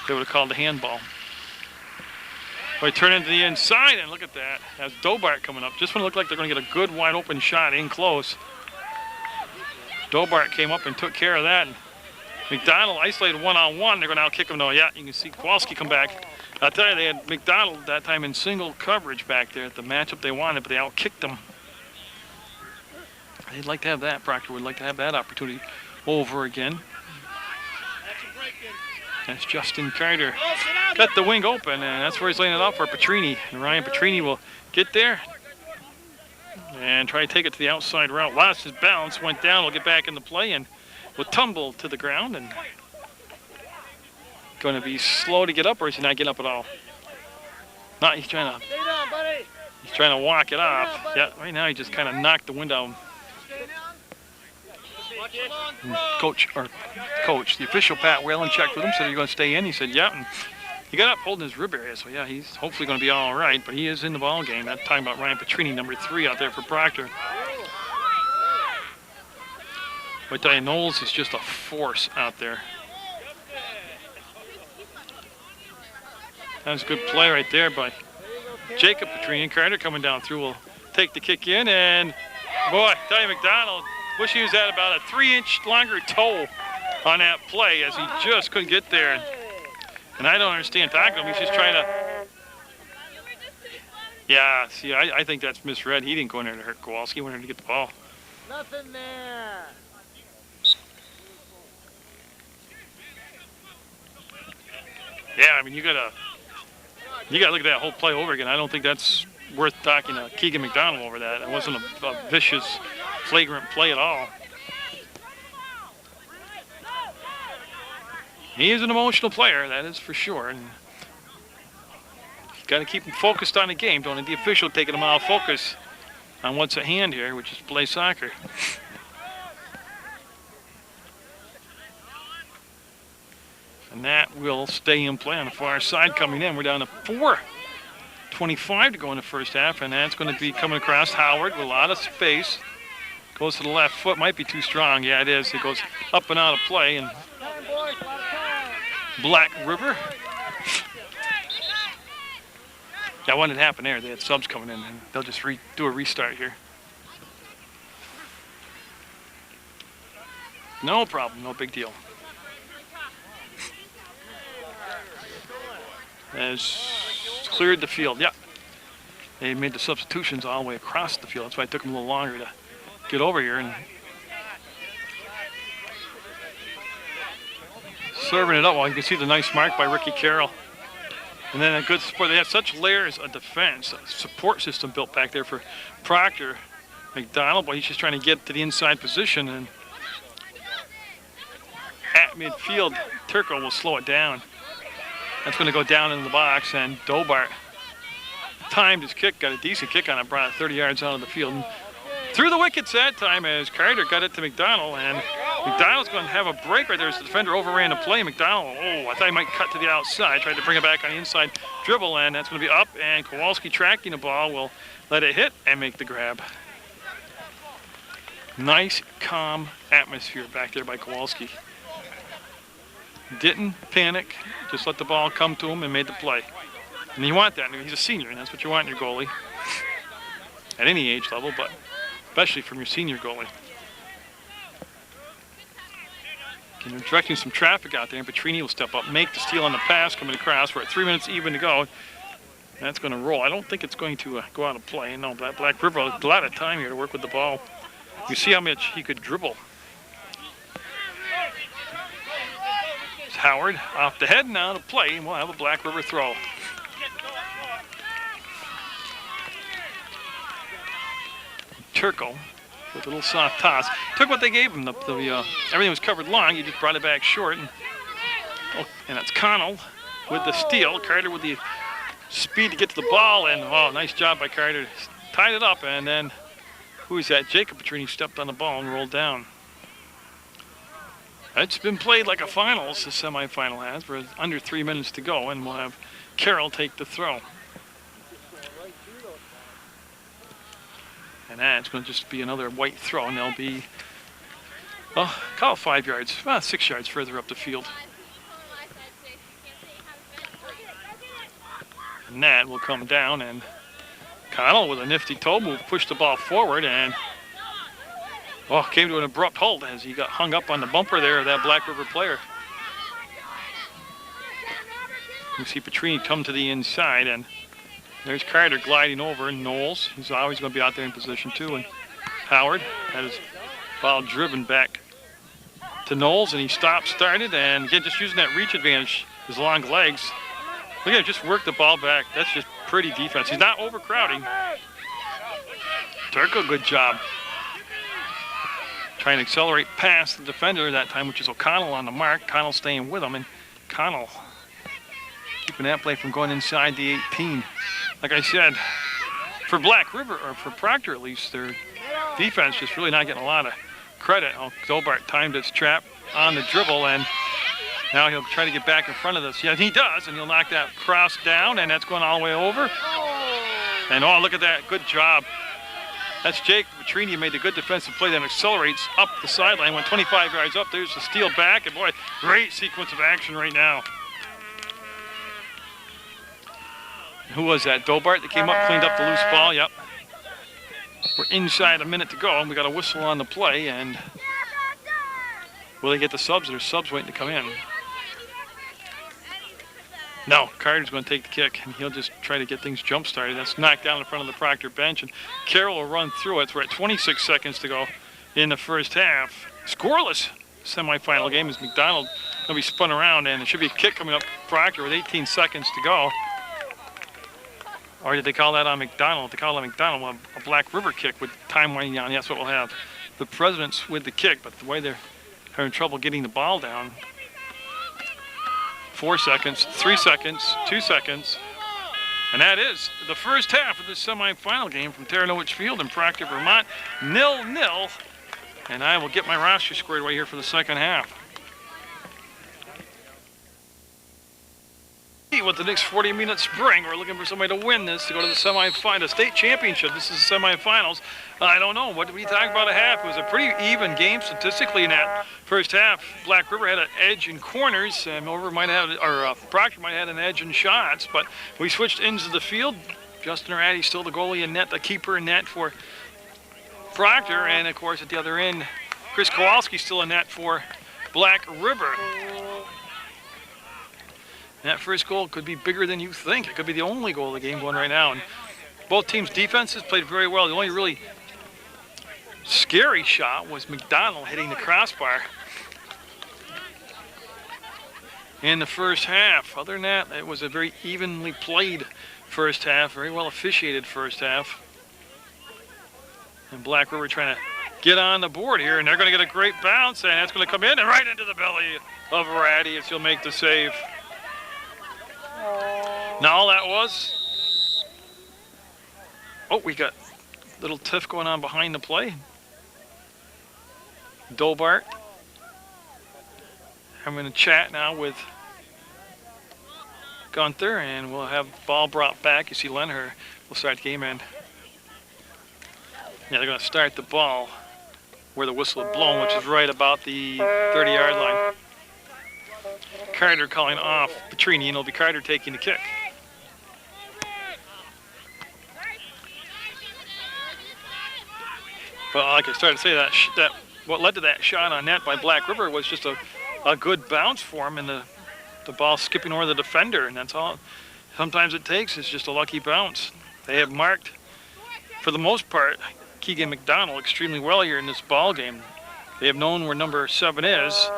They would have called the handball. They turn into the inside, and look at that. That's Dobart coming up. Just when it looked like they're going to get a good wide open shot in close, Dobart came up and took care of that. And McDonald isolated one-on-one. They're going to out-kick him, though. Yeah, you can see Kowalski come back. I'll tell you, they had McDonald that time in single coverage back there at the matchup they wanted, but they out-kicked him. They'd like to have that. Proctor would like to have that opportunity over again. That's Justin Carter. Got the wing open, and that's where he's laying it out for Petrini. And Ryan Petrini will get there and try to take it to the outside route. Lost his balance, went down, will get back into play, and will tumble to the ground and going to be slow to get up, or is he not getting up at all? No, he's trying to. Stay down, buddy. He's trying to walk it off. down, buddy. Yeah, right now he just kind of knocked the wind out. Stay down. Watch the long And coach, the official Pat Whalen checked with him, said, "Are you going to stay in?" He said, "Yeah." And he got up holding his rib area, so yeah, he's hopefully going to be all right. But he is in the ball game. That's talking about Ryan Petrini, number 3 out there for Proctor. But I tell you, Knowles is just a force out there. That was a good play right there by Jacob Petrini. Carter coming down through will take the kick in, and boy, tell you, McDonald, wish he was at about a 3-inch longer toe on that play, as he just couldn't get there. And I don't understand tackling him. He's just trying to. Yeah, see, I think that's misread. He didn't go in there to hurt Kowalski. He went in there to get the ball. Nothing there. Yeah, I mean, you gotta look at that whole play over again. I don't think that's worth talking to Keegan McDonald over that. It wasn't a vicious, flagrant play at all. He is an emotional player, that is for sure. And you got to keep him focused on the game. Don't let the official taking him out of focus on what's at hand here, which is play soccer. And that will stay in play on the far side coming in. We're down to 4:25 to go in the first half, and that's going to be coming across Howard with a lot of space. Goes to the left foot, might be too strong. Yeah, it is. It goes up and out of play. And Time, boys. A lot of time. Black River. Yeah, what had happened there? They had subs coming in, and they'll just do a restart here. No problem, no big deal. Has cleared the field. Yeah, they made the substitutions all the way across the field. That's why it took them a little longer to get over here. And serving it up. Well, you can see the nice mark by Ricky Carroll. And then a good support. They have such layers of defense, a support system built back there for Proctor. McDonald, boy, he's just trying to get to the inside position. And at midfield, Turco will slow it down. That's going to go down into the box, and Dobart timed his kick, got a decent kick on it, brought it 30 yards out of the field. And through the wickets that time as Carter got it to McDonald, and McDonald's going to have a break right there as the defender overran the play. McDonald, I thought he might cut to the outside, tried to bring it back on the inside dribble, and that's going to be up, and Kowalski tracking the ball will let it hit and make the grab. Nice, calm atmosphere back there by Kowalski. Didn't panic, just let the ball come to him and made the play. And you want that. He's a senior, and that's what you want in your goalie. At any age level, but especially from your senior goalie. And they're directing some traffic out there, and Petrini will step up, make the steal on the pass, coming across. We're at 3 minutes even to go. That's going to roll. I don't think it's going to go out of play. No, Black River, a lot of time here to work with the ball. You see how much he could dribble. Howard off the head now to play, and we'll have a Black River throw. Turco with a little soft toss. Took what they gave him. Everything was covered long. He just brought it back short. And that's Connell with the steal. Carter with the speed to get to the ball. And, nice job by Carter. Tied it up, and then, who is that? Jacob Petrini stepped on the ball and rolled down. It's been played like a finals, the semifinal has. We're under 3 minutes to go, and we'll have Carroll take the throw. And that's going to just be another white throw, and they'll be, call it 5 yards, 6 yards further up the field. And that will come down, and Connell with a nifty toe move pushed the ball forward, and came to an abrupt halt as he got hung up on the bumper there of that Black River player. You see Petrini come to the inside, and there's Carter gliding over, and Knowles, he's always going to be out there in position too, and Howard had his ball driven back to Knowles, and he started, and again, just using that reach advantage, his long legs. Look at him just work the ball back. That's just pretty defense. He's not overcrowding. Turco, good job. trying to accelerate past the defender that time, which is O'Connell on the mark. Connell staying with him, and Connell keeping that play from going inside the 18. Like I said, for Black River, or for Proctor at least, their defense just really not getting a lot of credit. Dolbart timed his trap on the dribble, and now he'll try to get back in front of this. Yeah, he does, and he'll knock that cross down, and that's going all the way over. And oh, look at that, good job. That's Jake Vitrini, who made the good defensive play that accelerates up the sideline, went 25 yards up. There's the steal back, and boy, great sequence of action right now. Who was that? Dolbart that came up, cleaned up the loose ball. Yep. We're inside a minute to go, and we got a whistle on the play. And will they get the subs? There's subs waiting to come in. No, Carter's going to take the kick, and he'll just try to get things jump-started. That's knocked down in front of the Proctor bench, and Carroll will run through it. We're at 26 seconds to go in the first half. Scoreless semifinal game as McDonald will be spun around, and there should be a kick coming up Proctor with 18 seconds to go. Or did they call that on McDonald? They call it on McDonald, well, a Black River kick with time winding down. That's what we'll have. The Presidents with the kick, but the way they're having trouble getting the ball down. 4 seconds, 3 seconds, 2 seconds. And that is the first half of this semifinal game from Terranowich Field in Proctor, Vermont. 0-0. And I will get my roster squared away here for the second half. What the next 40 minutes bring. We're looking for somebody to win this to go to the semifinal, state championship. This is the semifinals. I don't know. What did we talk about a half? It was a pretty even game statistically in that first half. Black River had an edge in corners, and Proctor might have had an edge in shots, but we switched ends of the field. Justin Ratty still the goalie in net, the keeper in net for Proctor, and of course at the other end, Chris Kowalski still in net for Black River. That first goal could be bigger than you think. It could be the only goal of the game going right now. And both teams' defenses played very well. The only really scary shot was McDonald hitting the crossbar in the first half. Other than that, it was a very evenly played first half, very well officiated first half. And Black River trying to get on the board here, and they're going to get a great bounce, and that's going to come in and right into the belly of Ratty as he'll make the save. Now all that was, oh, we got a little tiff going on behind the play. Dolbart having a chat now with Gunther, and we'll have ball brought back. You see Lenher will start the game, and yeah, they're going to start the ball where the whistle had blown, which is right about the 30-yard line. Carter calling off Petrini, and it'll be Carter taking the kick. But like I started to say, that what led to that shot on net by Black River was just a good bounce for him, and the ball skipping over the defender, and that's all sometimes it takes is just a lucky bounce. They have marked, for the most part, Keegan McDonald extremely well here in this ball game. They have known where number 7 is.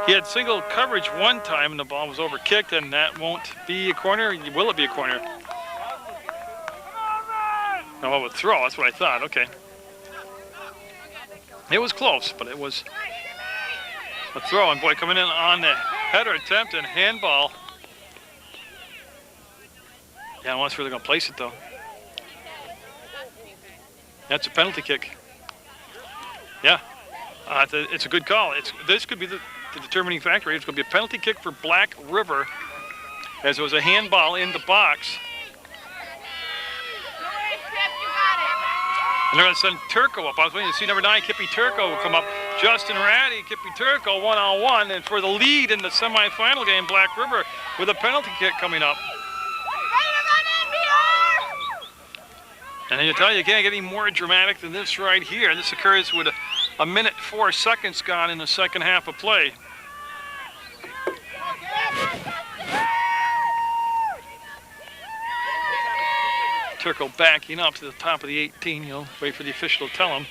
He had single coverage one time, and the ball was overkicked, and that won't be a corner. Will it be a corner? No, a throw. That's what I thought. Okay. It was close, but it was a throw, and boy, coming in on the header attempt and handball. Yeah, I want to see where they're going to place it, though. That's a penalty kick. Yeah, it's a good call. This could be the determining factor. It's going to be a penalty kick for Black River, as it was a handball in the box. And they're going to send Turco up. I was waiting to see number 9, Kippy Turco, come up. Justin Ratty, Kippy Turco, one-on-one. And for the lead in the semifinal game, Black River with a penalty kick coming up. And I tell you, you can't get any more dramatic than this right here. This occurs with a minute 4 seconds gone in the second half of play. Turco backing up to the top of the 18. You'll wait for the official to tell him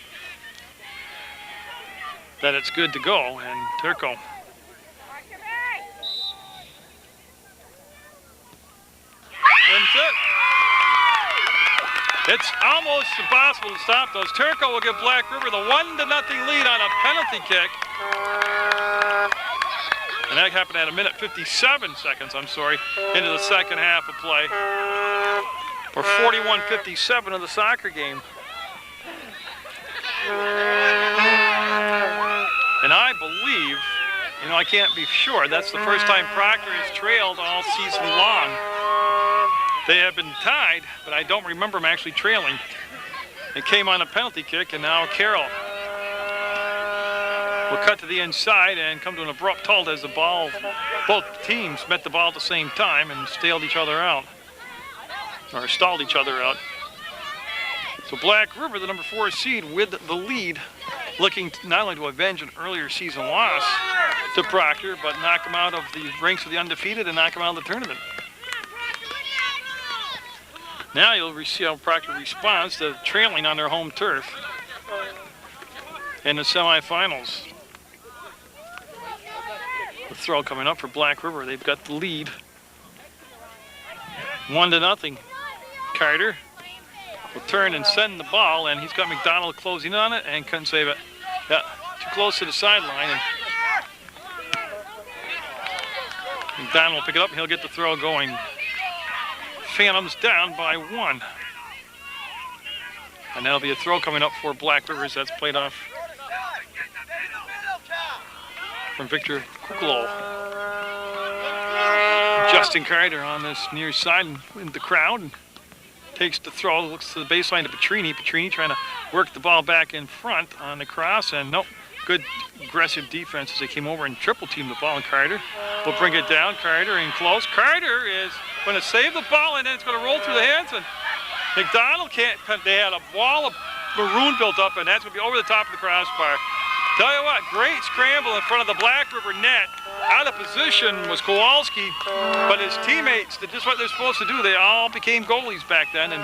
that it's good to go. And Turco wins it. It's almost impossible to stop those. Turco will give Black River the 1-0 lead on a penalty kick. And that happened at 1:57, I'm sorry, into the second half of play. Or 41:57 of the soccer game. And I believe, you know, I can't be sure, that's the first time Proctor has trailed all season long. They have been tied, but I don't remember them actually trailing. It came on a penalty kick, and now Carroll will cut to the inside and come to an abrupt halt as the ball, both teams met the ball at the same time and stalled each other out, or stalled each other out. So Black River, the number 4 seed, with the lead, looking not only to avenge an earlier season loss to Proctor, but knock them out of the ranks of the undefeated and knock them out of the tournament. Now you'll see how Proctor responds to trailing on their home turf in the semifinals. The throw coming up for Black River. They've got the lead. 1-0. Carter will turn and send the ball, and he's got McDonald closing on it and couldn't save it. Yeah, too close to the sideline. And McDonald will pick it up and he'll get the throw going. Phantoms down by 1. And that'll be a throw coming up for Black Rivers. That's played off from Victor Kuklo. Justin Carter on this near side in the crowd. And takes the throw, looks to the baseline to Petrini. Petrini trying to work the ball back in front on the cross, and nope. Good aggressive defense as they came over and triple teamed the ball, and Carter will bring it down. Carter in close. Carter is going to save the ball, and then it's going to roll through the hands, and McDonald can't. They had a wall of maroon built up, and that's going to be over the top of the crossbar. Tell you what, great scramble in front of the Black River net. Out of position was Kowalski, but his teammates did just what they're supposed to do. They all became goalies back then, and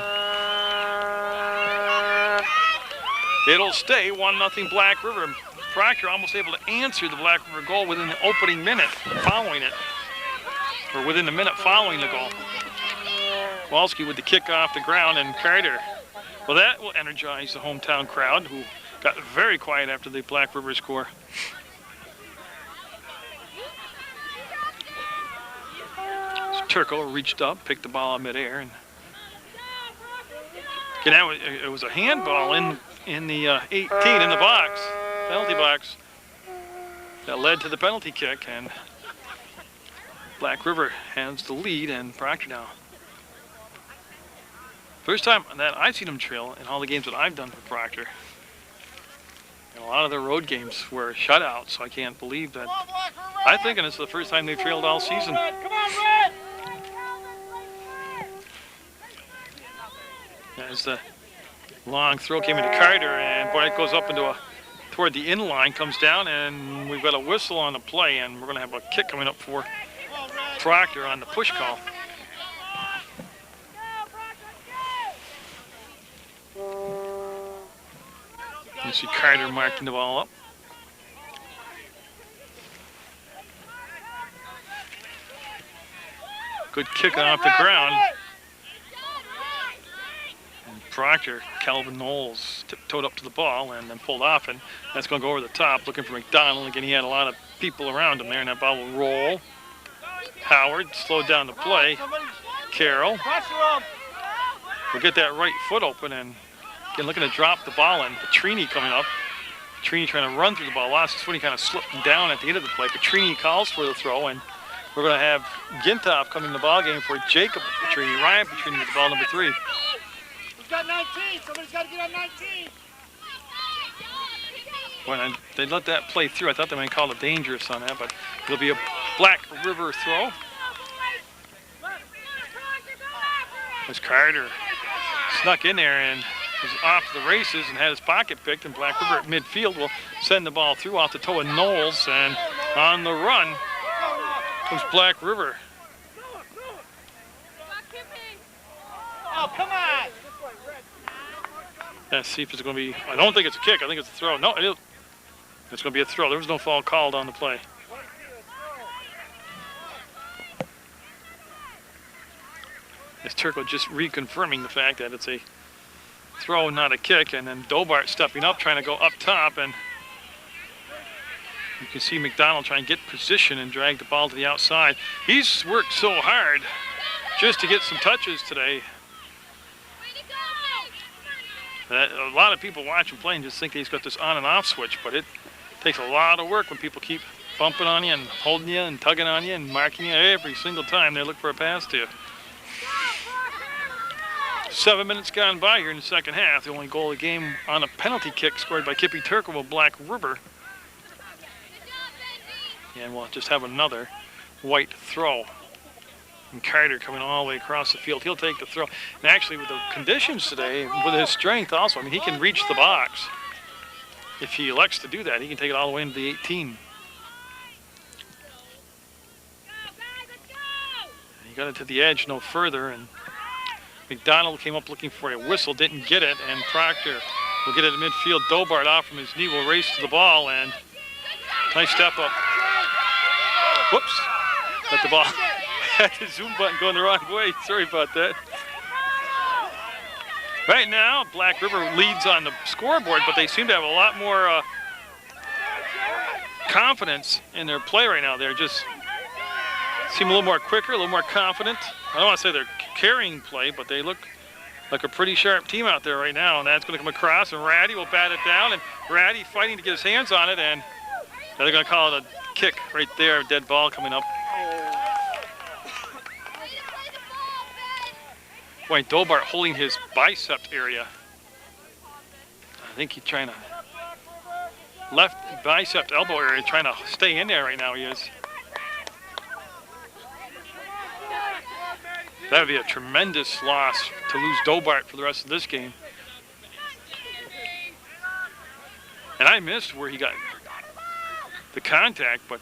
it'll stay 1-0 Black River. Proctor almost able to answer the Black River goal within the opening minute following it, or within the minute following the goal. Kowalski with the kick off the ground, and Carter. Well, that will energize the hometown crowd, who got very quiet after the Black River score. So Turco reached up, picked the ball out midair, and it was a handball in the 18 in the box, penalty box, that led to the penalty kick, and Black River has the lead, and Proctor now. First time that I've seen them trail in all the games that I've done for Proctor. And a lot of their road games were shutouts, so I can't believe that. I'm thinking it's the first time they've trailed all season. Come on, Red! As the long throw came into Carter, and boy, it goes up into toward the in line, comes down, and we've got a whistle on the play, and we're going to have a kick coming up for Proctor on the push call. You see Carter marking the ball up. Good kick off the ground. And Proctor, Calvin Knowles, tiptoed up to the ball and then pulled off, and that's going to go over the top, looking for McDonald. Again, he had a lot of people around him there, and that ball will roll. Howard slowed down the play. Carroll will get that right foot open, and again, looking to drop the ball, and Petrini coming up. Petrini trying to run through the ball. Lost his foot, he kind of slipped down at the end of the play. Petrini calls for the throw, and we're going to have Gintoff coming in the ball game for Jacob Petrini. Ryan Petrini with the ball, number 3. Who's got 19? Somebody's got to get on 19. When they let that play through, I thought they might call it dangerous on that, but it'll be a Black River throw. As Carter snuck in there and was off to the races and had his pocket picked, and Black River at midfield will send the ball through off the toe of Knowles, and on the run comes Black River. Oh, come on! Let's see if it's going to be, I don't think it's a kick, I think it's a throw. No, it is. It's going to be a throw. There was no foul called on the play. As Turco just reconfirming the fact that it's a throw, not a kick, and then Dobart stepping up, trying to go up top, and you can see McDonald trying to get position and drag the ball to the outside. He's worked so hard just to get some touches today. A lot of people watch him play and just think that he's got this on and off switch, but it takes a lot of work when people keep bumping on you and holding you and tugging on you and marking you every single time they look for a pass to you. 7 minutes gone by here in the second half. The only goal of the game on a penalty kick scored by Kippy Turkle of Black River. And we'll just have another white throw. And Carter coming all the way across the field. He'll take the throw. And actually with the conditions today, with his strength also, I mean, he can reach the box. If he elects to do that, he can take it all the way into the 18. And he got it to the edge no further, and McDonald came up looking for a whistle, didn't get it, and Proctor will get it at midfield. Dobart off from his knee will race to the ball, and nice step up. Whoops, got the ball. Had the zoom button going the wrong way. Sorry about that. Right now, Black River leads on the scoreboard, but they seem to have a lot more confidence in their play right now. They're just seem a little more quicker, a little more confident. I don't want to say they're carrying play, but they look like a pretty sharp team out there right now. And that's going to come across, and Ratty will bat it down, and Ratty fighting to get his hands on it, and they're going to call it a kick right there, a dead ball coming up. Boy, Dobart holding his bicep area. I think he's trying to, left bicep elbow area, trying to stay in there right now, he is. That would be a tremendous loss to lose Dobart for the rest of this game. And I missed where he got the contact, but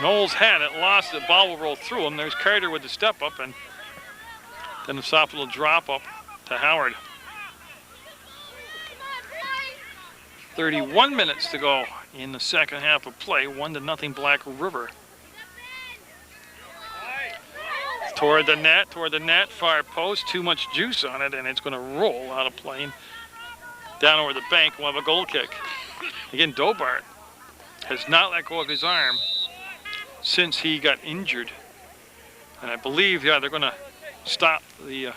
Knowles had it, lost it, ball will roll through him. There's Carter with the step up, and then a soft little drop up to Howard. 31 minutes to go in the second half of play, 1-0 Black River. Toward the net, far post, too much juice on it, and it's going to roll out of play. Down over the bank, we'll have a goal kick. Again, Dobart has not let go of his arm since he got injured. And I believe, yeah, they're going to stop the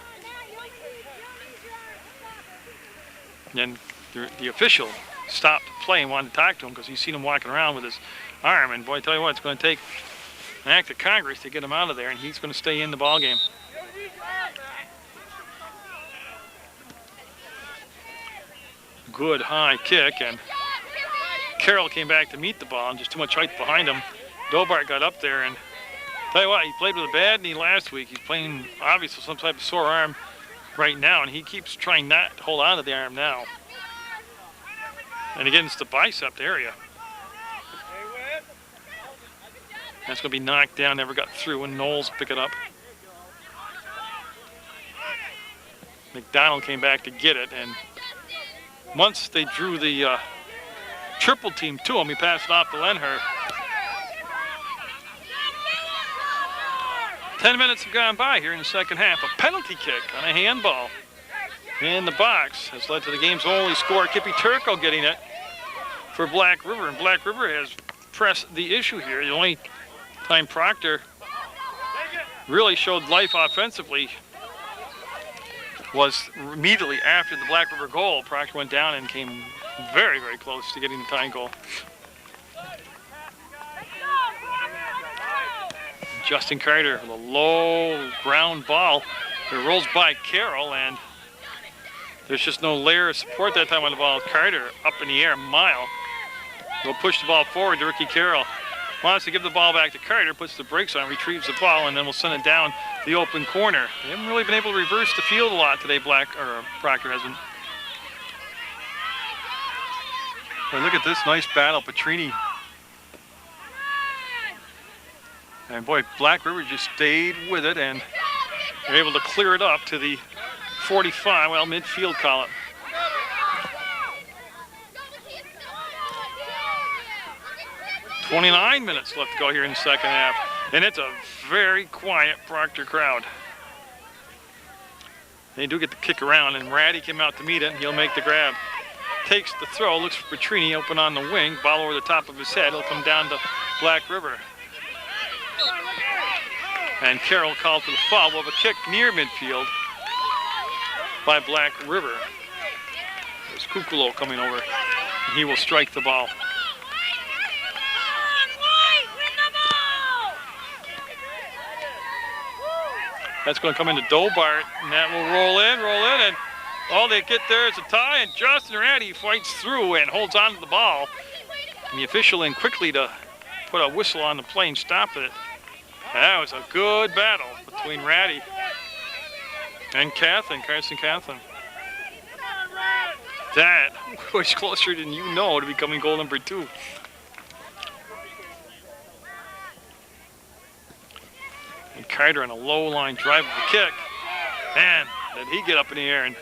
the official stopped play and wanted to talk to him because he's seen him walking around with his arm. And boy, I tell you what, it's going to take an act of Congress to get him out of there, and he's going to stay in the ball game. Good high kick, and Carroll came back to meet the ball, and just too much height behind him. Dobart got up there, and tell you what, he played with a bad knee last week. He's playing obviously some type of sore arm right now, and he keeps trying not to hold on to the arm now. And again, it's the bicep area. That's going to be knocked down, never got through, and Knowles pick it up. McDonald came back to get it, and once they drew the triple team to him, he passed it off to Lenher. 10 minutes have gone by here in the second half. A penalty kick on a handball in the box has led to the game's only score. Kippy Turkle getting it for Black River, and Black River has pressed the issue here. The only time Proctor really showed life offensively was immediately after the Black River goal. Proctor went down and came very, very close to getting the tying goal. Justin Carter with a low ground ball. It rolls by Carroll, and there's just no layer of support that time on the ball. Carter up in the air a mile. He'll push the ball forward to Ricky Carroll. Wants to give the ball back to Carter, puts the brakes on, retrieves the ball, and then we'll send it down the open corner. They haven't really been able to reverse the field a lot today, Proctor hasn't. But look at this nice battle, Petrini. And boy, Black River just stayed with it, and they're able to clear it up to the 45, well, midfield column. "29 minutes left to go here in the second half, and it's a very quiet Proctor crowd. They do get the kick around, and Ratty came out to meet it, and he'll make the grab. Takes the throw, looks for Petrini, open on the wing, ball over the top of his head. He'll come down to Black River. And Carroll called for the foul. We'll have a kick near midfield by Black River. There's Kukulo coming over, and he will strike the ball. That's going to come into Dobart, and that will roll in, and all they get there is a tie, and Justin Ratty fights through and holds on to the ball. And the official in quickly to put a whistle on the play and stop it. That was a good battle between Ratty and Carson Cathlin. That was closer than you know to becoming goal number 2. And Carter on a low line drive of a kick. Man, did he get up in the air and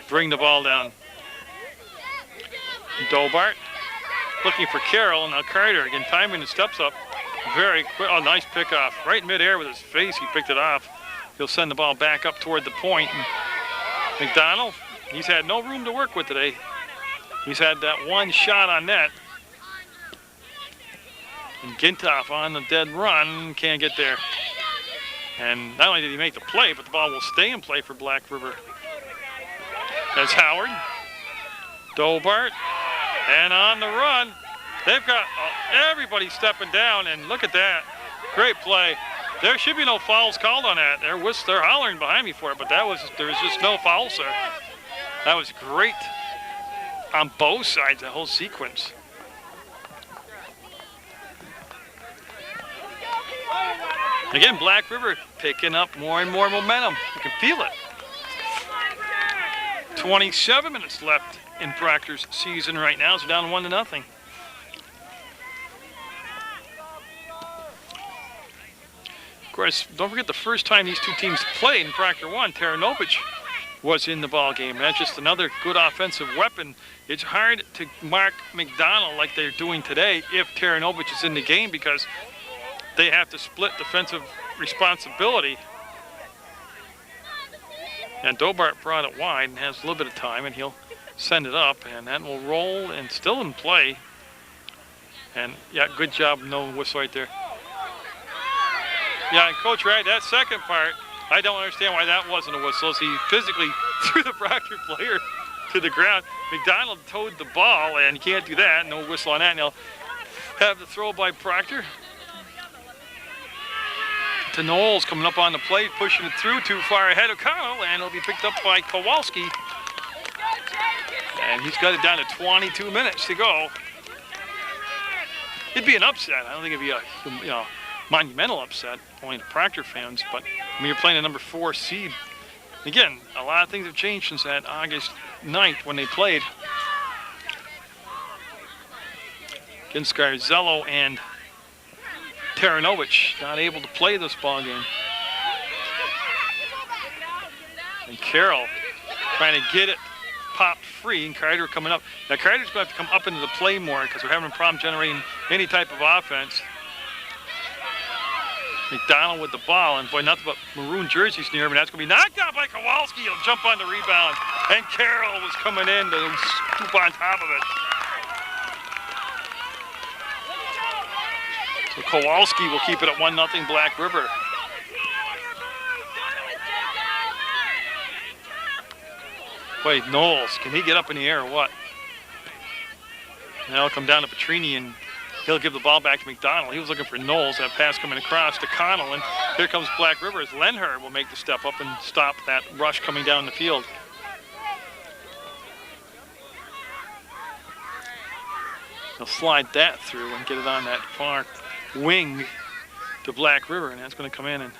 bring the ball down. Dobart looking for Carroll, and now Carter again timing the steps up very quick. Oh, nice pickoff. Right in midair with his face, he picked it off. He'll send the ball back up toward the point. And McDonald, he's had no room to work with today. He's had that one shot on net. And Gintoff on the dead run, can't get there. And not only did he make the play, but the ball will stay in play for Black River. That's Howard, Dobart, and on the run, they've got everybody stepping down, and look at that. Great play. There should be no fouls called on that. They're hollering behind me for it, but there was just no foul, sir. That was great on both sides, the whole sequence. Again, Black River picking up more and more momentum. You can feel it. 27 minutes left in Proctor's season right now. It's down 1-0. Of course, don't forget the first time these two teams played in Proctor 1, Teranovic was in the ball game. That's just another good offensive weapon. It's hard to mark McDonald like they're doing today if Teranovic is in the game, because they have to split defensive responsibility. And Dobart brought it wide and has a little bit of time, and he'll send it up, and that will roll and still in play. And yeah, good job, no whistle right there. Yeah, and Coach Wright, that second part, I don't understand why that wasn't a whistle. As he physically threw the Proctor player to the ground. McDonald towed the ball, and you can't do that. No whistle on that. And he'll have the throw by Proctor. To Knowles coming up on the plate, pushing it through too far ahead of Connell, and it'll be picked up by Kowalski. And he's got it down to 22 minutes to go. It'd be an upset. I don't think it'd be a monumental upset, only to Proctor fans, but I mean, you're playing a number 4 seed. Again, a lot of things have changed since that August 9th when they played. Again, Scarzello and Teranovic not able to play this ball game. And Carroll trying to get it popped free, and Carter coming up. Now Carter's going to have to come up into the play more because we're having a problem generating any type of offense. McDonald with the ball, and boy, nothing but maroon jerseys near him, and that's going to be knocked out by Kowalski. He'll jump on the rebound, and Carroll was coming in to scoop on top of it. So Kowalski will keep it at 1-0 Black River. Wait, Knowles, can he get up in the air or what? Now he'll come down to Petrini, and he'll give the ball back to McDonald. He was looking for Knowles. That pass coming across to Connell, and here comes Black River as Lenher will make the step up and stop that rush coming down the field. He'll slide that through and get it on that far wing to Black River, and that's going to come in and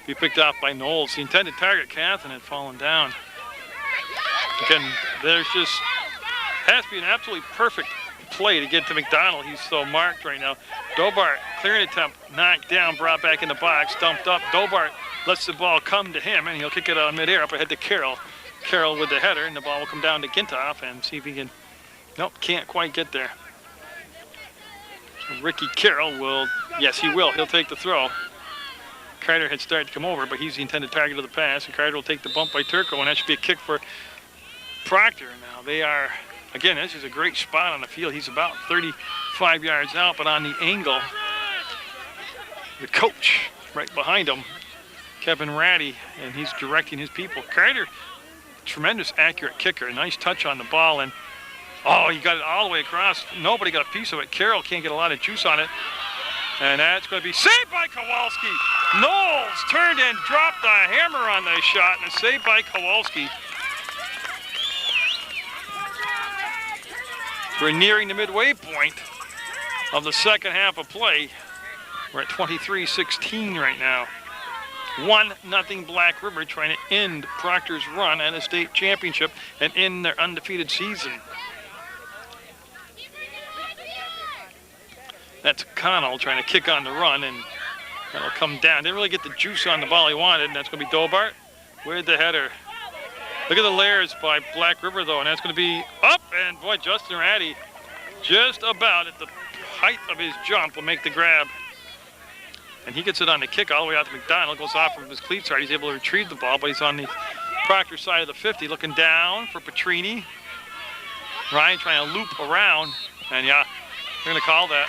be picked off by Knowles. The intended target, Catherine, had fallen down. Again, there's just has to be an absolutely perfect play to get to McDonald. He's so marked right now. Dobart, clearing attempt, knocked down, brought back in the box, dumped up. Dobart lets the ball come to him, and he'll kick it out midair up ahead to Carroll. Carroll with the header, and the ball will come down to Gintoff and see if he can. Nope, can't quite get there. So Ricky Carroll will, yes, he will. He'll take the throw. Carter had started to come over, but he's the intended target of the pass, and Carter will take the bump by Turco, and that should be a kick for Proctor. Now they are, again, this is a great spot on the field. He's about 35 yards out, but on the angle, the coach right behind him, Kevin Ratty, and he's directing his people. Carter, tremendous accurate kicker, nice touch on the ball, and oh, he got it all the way across. Nobody got a piece of it. Carroll can't get a lot of juice on it. And that's going to be saved by Kowalski. Knowles turned and dropped the hammer on the shot, and it's saved by Kowalski. We're nearing the midway point of the second half of play. We're at 23-16 right now. 1-0 Black River, trying to end Proctor's run at a state championship and end their undefeated season. That's Connell trying to kick on the run, and that'll come down. Didn't really get the juice on the ball he wanted, and that's going to be Dobart with the header. Look at the layers by Black River, though, and that's going to be up, and boy, Justin Ratty, just about at the height of his jump, will make the grab. And he gets it on the kick all the way out to McDonald, goes off from his cleat side. He's able to retrieve the ball, but he's on the Proctor side of the 50, looking down for Petrini. Ryan trying to loop around, and yeah, they're going to call that.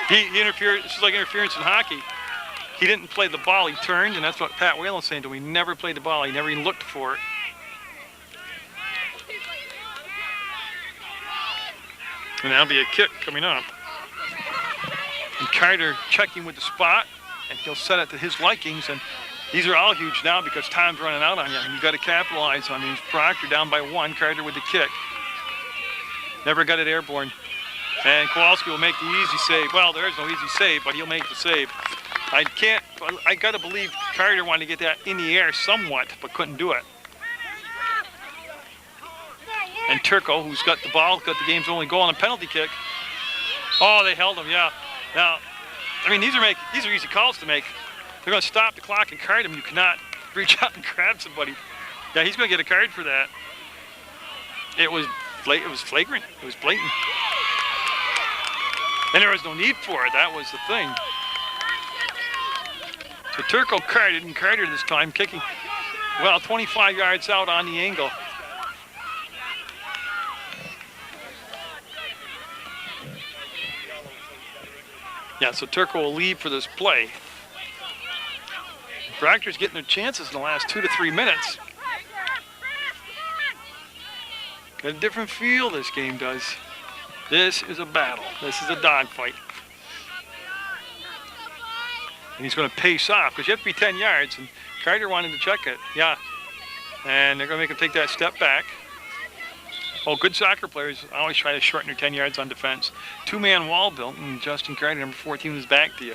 He interfered. This is like interference in hockey. He didn't play the ball, he turned, and that's what Pat Whalen's saying to him. He never played the ball, he never even looked for it. And that'll be a kick coming up. And Carter checking with the spot, and he'll set it to his likings, and these are all huge now because time's running out on you. You've got to capitalize on these. Proctor down by 1, Carter with the kick. Never got it airborne. And Kowalski will make the easy save. Well, there is no easy save, but he'll make the save. I got to believe Carter wanted to get that in the air somewhat, but couldn't do it. And Turco, who's got the ball, got the game's only goal on a penalty kick. Oh, they held him, yeah. Now, I mean, these are easy calls to make. They're going to stop the clock and card him. You cannot reach out and grab somebody. Yeah, he's going to get a card for that. It was flagrant. It was blatant. And there was no need for it. That was the thing. So Turco carded, and Carter this time kicking, well, 25 yards out on the angle. Yeah, so Turco will leave for this play. Proctor's getting their chances in the last 2 to 3 minutes. Got a different feel this game does. This is a battle. This is a dogfight. And he's going to pace off because you have to be 10 yards, and Carter wanted to check it. Yeah. And they're going to make him take that step back. Oh, good soccer players always try to shorten their 10 yards on defense. 2-man wall built, and Justin Carter, number 14, is back to you.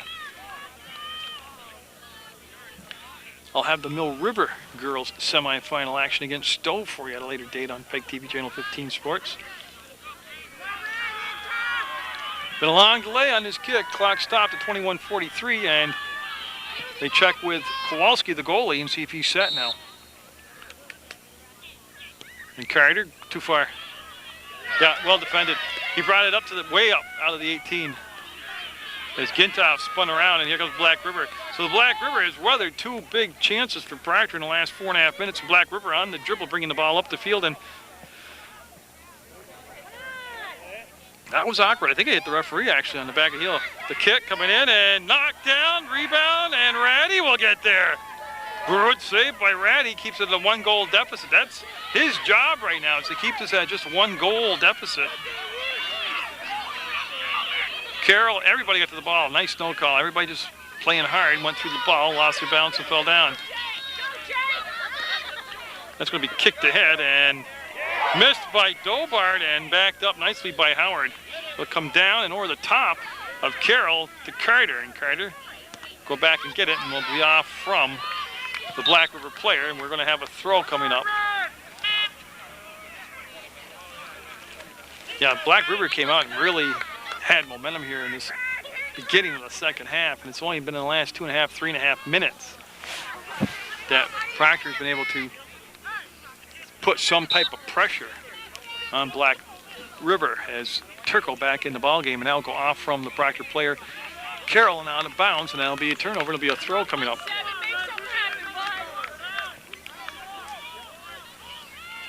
I'll have the Mill River girls semifinal action against Stowe for you at a later date on PEGTV Channel 15 Sports. Been a long delay on this kick. Clock stopped at 21:43, and they check with Kowalski, the goalie, and see if he's set now. And Carter, too far. Yeah, well defended. He brought it up to the way up out of the 18. As Gintoff spun around, and here goes Black River. So the Black River has weathered 2 big chances for Proctor in the last 4.5 minutes. Black River on the dribble, bringing the ball up the field, and that was awkward. I think I hit the referee actually on the back of the heel. The kick coming in and knocked down, rebound, and Ratty will get there. Good save by Ratty, keeps it at a 1-goal deficit. That's his job right now, is to keep this at just 1-goal deficit. Carroll, everybody got to the ball. Nice no call. Everybody just playing hard, went through the ball, lost their balance, and fell down. That's going to be kicked ahead and missed by Dobart and backed up nicely by Howard. Will come down and over the top of Carroll to Carter, and Carter go back and get it, and we'll be off from the Black River player, and we're going to have a throw coming up. Yeah, Black River came out and really had momentum here in this beginning of the second half, and it's only been in the last 2.5, 3.5 minutes that Proctor's been able to put some type of pressure on Black River as Turco back in the ball game, and now go off from the Proctor player, Carroll and out of bounds, and that'll be a turnover. It'll be a throw coming up.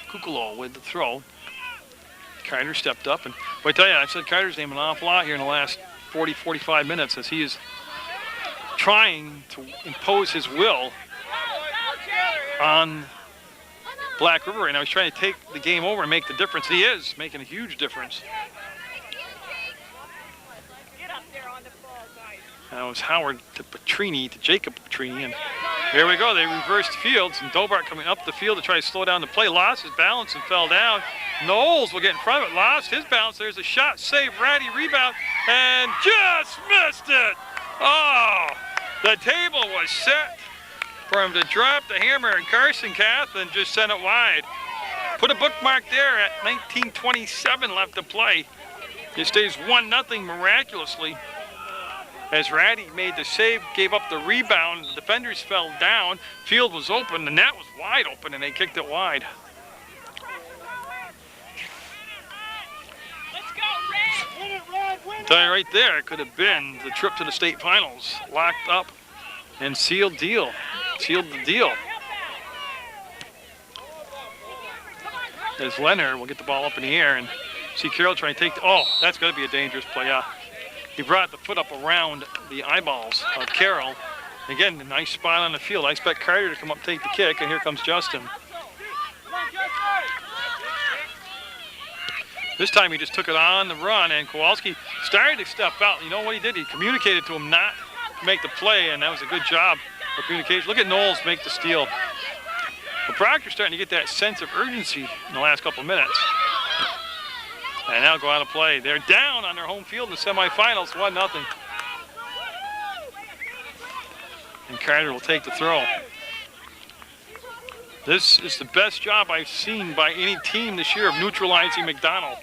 Kukalo with the throw. Carter stepped up, and boy, I tell you, I've said Carter's name an awful lot here in the last 40, 45 minutes as he is trying to impose his will on Black River right now. He's trying to take the game over and make the difference. He is making a huge difference. That was Howard to Petrini, to Jacob Petrini, and here we go. They reversed fields, and Dobart coming up the field to try to slow down the play. Lost his balance and fell down. Knowles will get in front of it. Lost his balance. There's a shot, save, Ratty rebound, and just missed it. Oh, the table was set for him to drop the hammer, and Carson Cathlin just sent it wide. Put a bookmark there at 19:27 left to play. It stays 1-0 miraculously. As Ratty made the save, gave up the rebound, the defenders fell down, field was open, the net was wide open, and they kicked it wide. Let's go, Red! Win it, Red! Win it! Tell you right there, it could have been the trip to the state finals, locked up and sealed the deal. As Leonard will get the ball up in the air and see Carroll trying to take the, oh, that's going to be a dangerous play. He brought the foot up around the eyeballs of Carroll. Again, a nice spot on the field. I expect Carter to come up, take the kick, and here comes Justin. This time he just took it on the run, and Kowalski started to step out. You know what he did? He communicated to him not to make the play, and that was a good job of communication. Look at Knowles make the steal. Well, Proctor's starting to get that sense of urgency in the last couple of minutes. And now go out of play. They're down on their home field in the semifinals, 1-0. And Carter will take the throw. This is the best job I've seen by any team this year of neutralizing McDonald.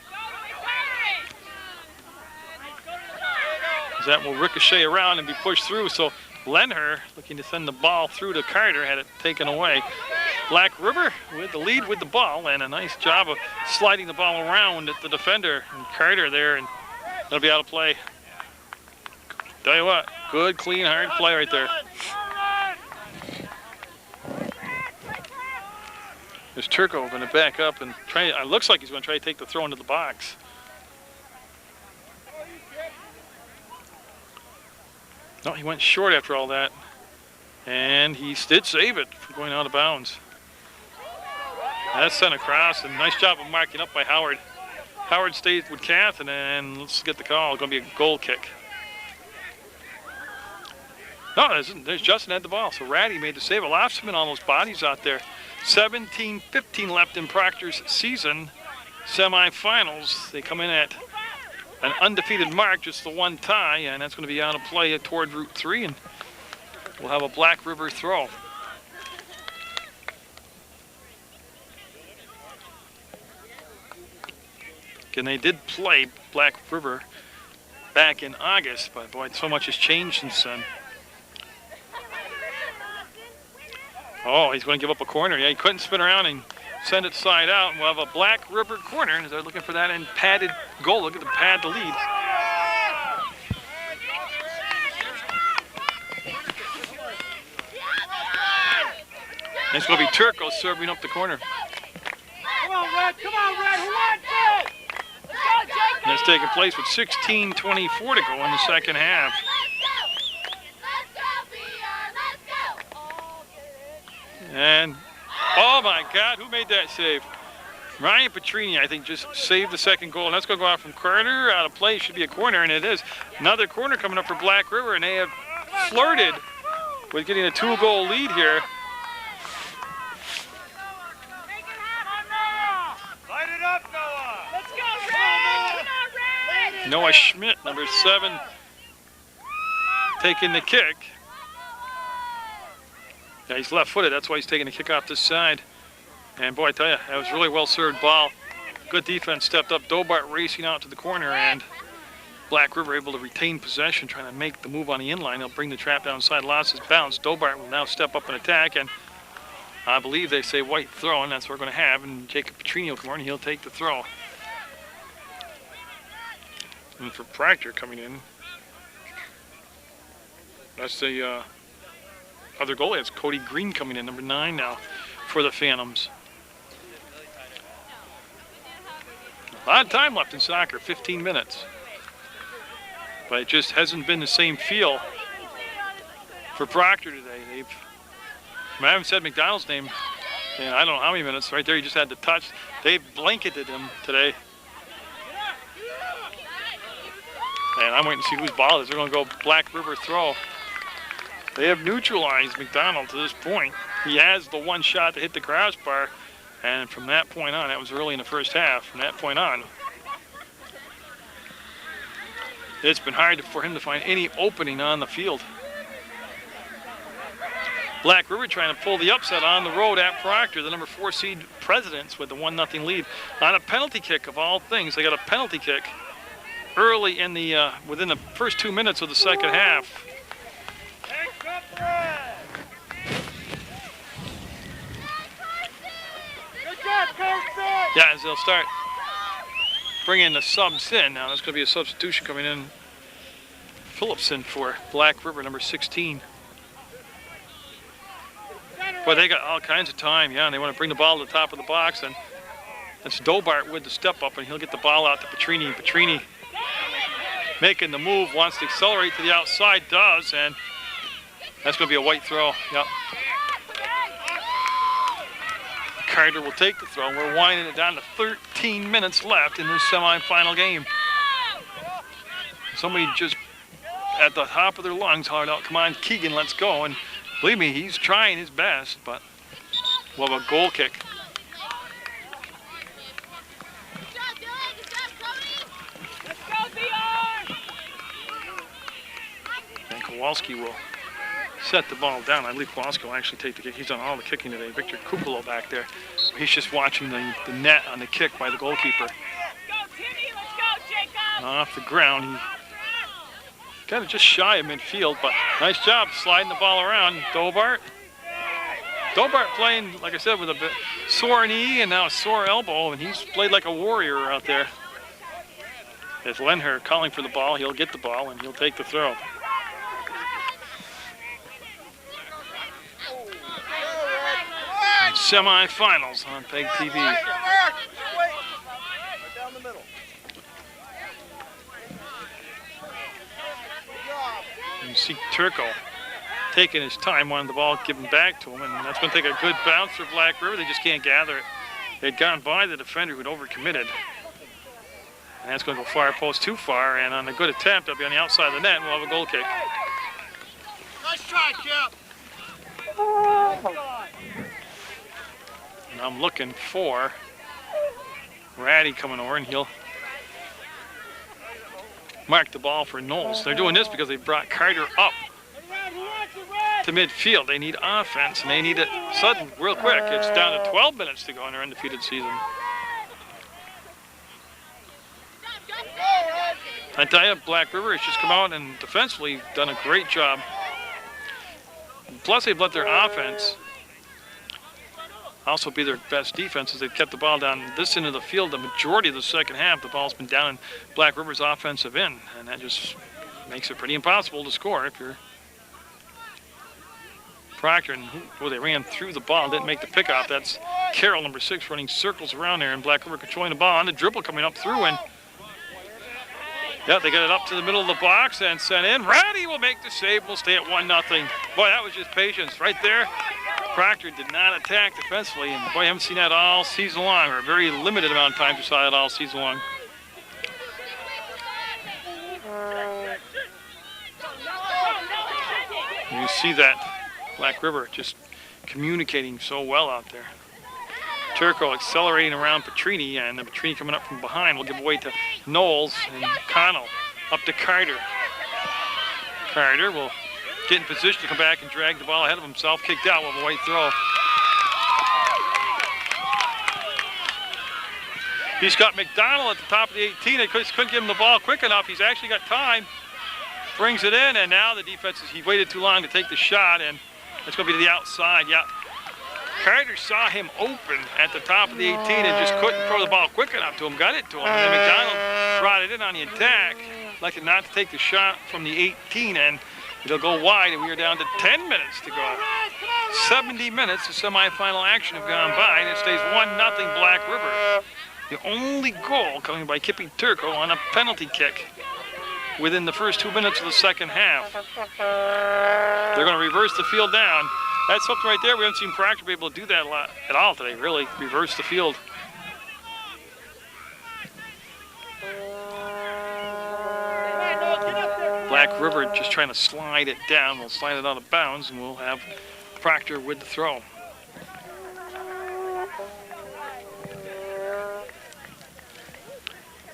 That will ricochet around and be pushed through, so Lenher, looking to send the ball through to Carter, had it taken away. Black River with the lead with the ball, and a nice job of sliding the ball around at the defender. And Carter there, and that'll be out of play. Tell you what, good, clean, hard play right there. There's Turco going to back up and try, it looks like he's going to try to take the throw into the box. No, he went short after all that. And he did save it from going out of bounds. That's sent across, and nice job of marking up by Howard. Howard stays with Catherine, and let's get the call. It's going to be a goal kick. No, there's Justin had the ball. So Ratty made the save. Loftsman on those bodies out there. 17-15 left in Proctor's season semifinals. They come in at an undefeated mark, just the one tie, and that's going to be out of play toward Route 3, and we'll have a Black River throw. And they did play Black River back in August, but boy, so much has changed since then. Oh, he's going to give up a corner. Yeah, he couldn't spin around and send it side out. And we'll have a Black River corner, and they're looking for that and padded goal. Look at the pad to lead. And it's going to be Turco serving up the corner. Come on, Red! Come on, Red! Who wants it? Let's go, Jacob! And it's taking place with 16:24 to go in the second half. And, oh my God, who made that save? Ryan Petrini, I think, just saved the second goal. And that's going to go out from Carter, out of play. Should be a corner, and it is. Another corner coming up for Black River, and they have flirted with getting a 2-goal lead here. Light it up, Noah! Let's go, Red! Come on, Red! Noah Schmidt, number 7, taking the kick. Yeah, he's left-footed. That's why he's taking the kick off this side. And boy, I tell you, that was really well-served ball. Good defense stepped up. Dobart racing out to the corner, and Black River able to retain possession, trying to make the move on the inline. They'll bring the trap downside. Lost his bounce. Dobart will now step up and attack, and I believe they say white throw, and that's what we're going to have. And Jacob Petrini will come on, and he'll take the throw. And for Proctor coming in, That's the other goalie. It's Cody Green coming in, number 9 now for the Phantoms. A lot of time left in soccer, 15 minutes. But it just hasn't been the same feel for Proctor today. I haven't said McDonald's name in I don't know how many minutes. Right there, he just had the touch. They blanketed him today. And I'm waiting to see whose ball it is. They're going to go Black River throw. They have neutralized McDonald to this point. He has the one shot to hit the crossbar. And from that point on, that was early in the first half, from that point on, it's been hard for him to find any opening on the field. Black River trying to pull the upset on the road at Proctor, the number 4 seed Presidents with the 1-0 lead on a penalty kick of all things. They got a penalty kick early in the within the first 2 minutes of the second half. Yeah, as they'll start bringing the subs in. Now there's going to be a substitution coming in. Phillipson for Black River, number 16. But they got all kinds of time, yeah, and they want to bring the ball to the top of the box, and that's Dobart with the step up, and he'll get the ball out to Petrini. Petrini making the move, wants to accelerate to the outside, does, and that's going to be a white throw. Yep. Carter will take the throw. We're winding it down to 13 minutes left in this semifinal game. Somebody just at the top of their lungs hollered out, "Come on, Keegan, let's go." And believe me, he's trying his best, but we'll have a goal kick. And Kowalski will set the ball down. I believe Kowalski will actually take the kick. He's done all the kicking today. Victor Kupalo back there. He's just watching the net on the kick by the goalkeeper. Off the ground. He got it just shy of midfield, but nice job sliding the ball around. Dobart playing, like I said, with a bit sore knee and now a sore elbow, and he's played like a warrior out there. As Lenher calling for the ball, he'll get the ball and he'll take the throw. Semi-finals on PEGTV. Right down the middle. You see Turco taking his time, wanting the ball given back to him, and that's going to take a good bounce for Black River. They just can't gather it. They'd gone by the defender who'd overcommitted. And that's going to go far post too far, and on a good attempt, they'll be on the outside of the net, and we'll have a goal kick. Nice try, Kip. And I'm looking for Ratty coming over, and he'll mark the ball for Knowles. They're doing this because they brought Carter up to midfield. They need offense, and they need it sudden, real quick. It's down to 12 minutes to go in their undefeated season. I tell you, Black River has just come out and defensively done a great job. Plus, they've let their offense also be their best defense as they've kept the ball down this end of the field. The majority of the second half, the ball's been down in Black River's offensive end, and that just makes it pretty impossible to score if you're Proctor. And they ran through the ball, didn't make the pickoff. That's Carroll, number 6, running circles around there, and Black River controlling the ball on the dribble coming up through, and yeah, they got it up to the middle of the box and sent in. Ratty will make the save. We'll stay at 1-0. Boy, that was just patience right there. Proctor did not attack defensively, and boy, I haven't seen that all season long, or a very limited amount of times we saw that all season long. You see that Black River just communicating so well out there. Turco accelerating around Petrini, and Petrini coming up from behind will give away to Knowles, and Connell up to Carter. Carter will get in position to come back and drag the ball ahead of himself. Kicked out with a white throw. He's got McDonald at the top of the 18. They couldn't give him the ball quick enough. He's actually got time. Brings it in, and now the defense he waited too long to take the shot, and it's going to be to the outside. Yeah. Carter saw him open at the top of the 18 and just couldn't throw the ball quick enough to him, got it to him. And then McDonald brought it in on the attack, elected not to take the shot from the 18, and It'll go wide, and we are down to 10 minutes to go. 70 minutes of semifinal action have gone by, and it stays 1-0 Black River. The only goal coming by Kippy Turco on a penalty kick within the first 2 minutes of the second half. They're going to reverse the field down. That's something right there. We haven't seen Proctor be able to do that a lot at all today, really. Reverse the field. Black River just trying to slide it down. We'll slide it out of bounds, and we'll have Proctor with the throw.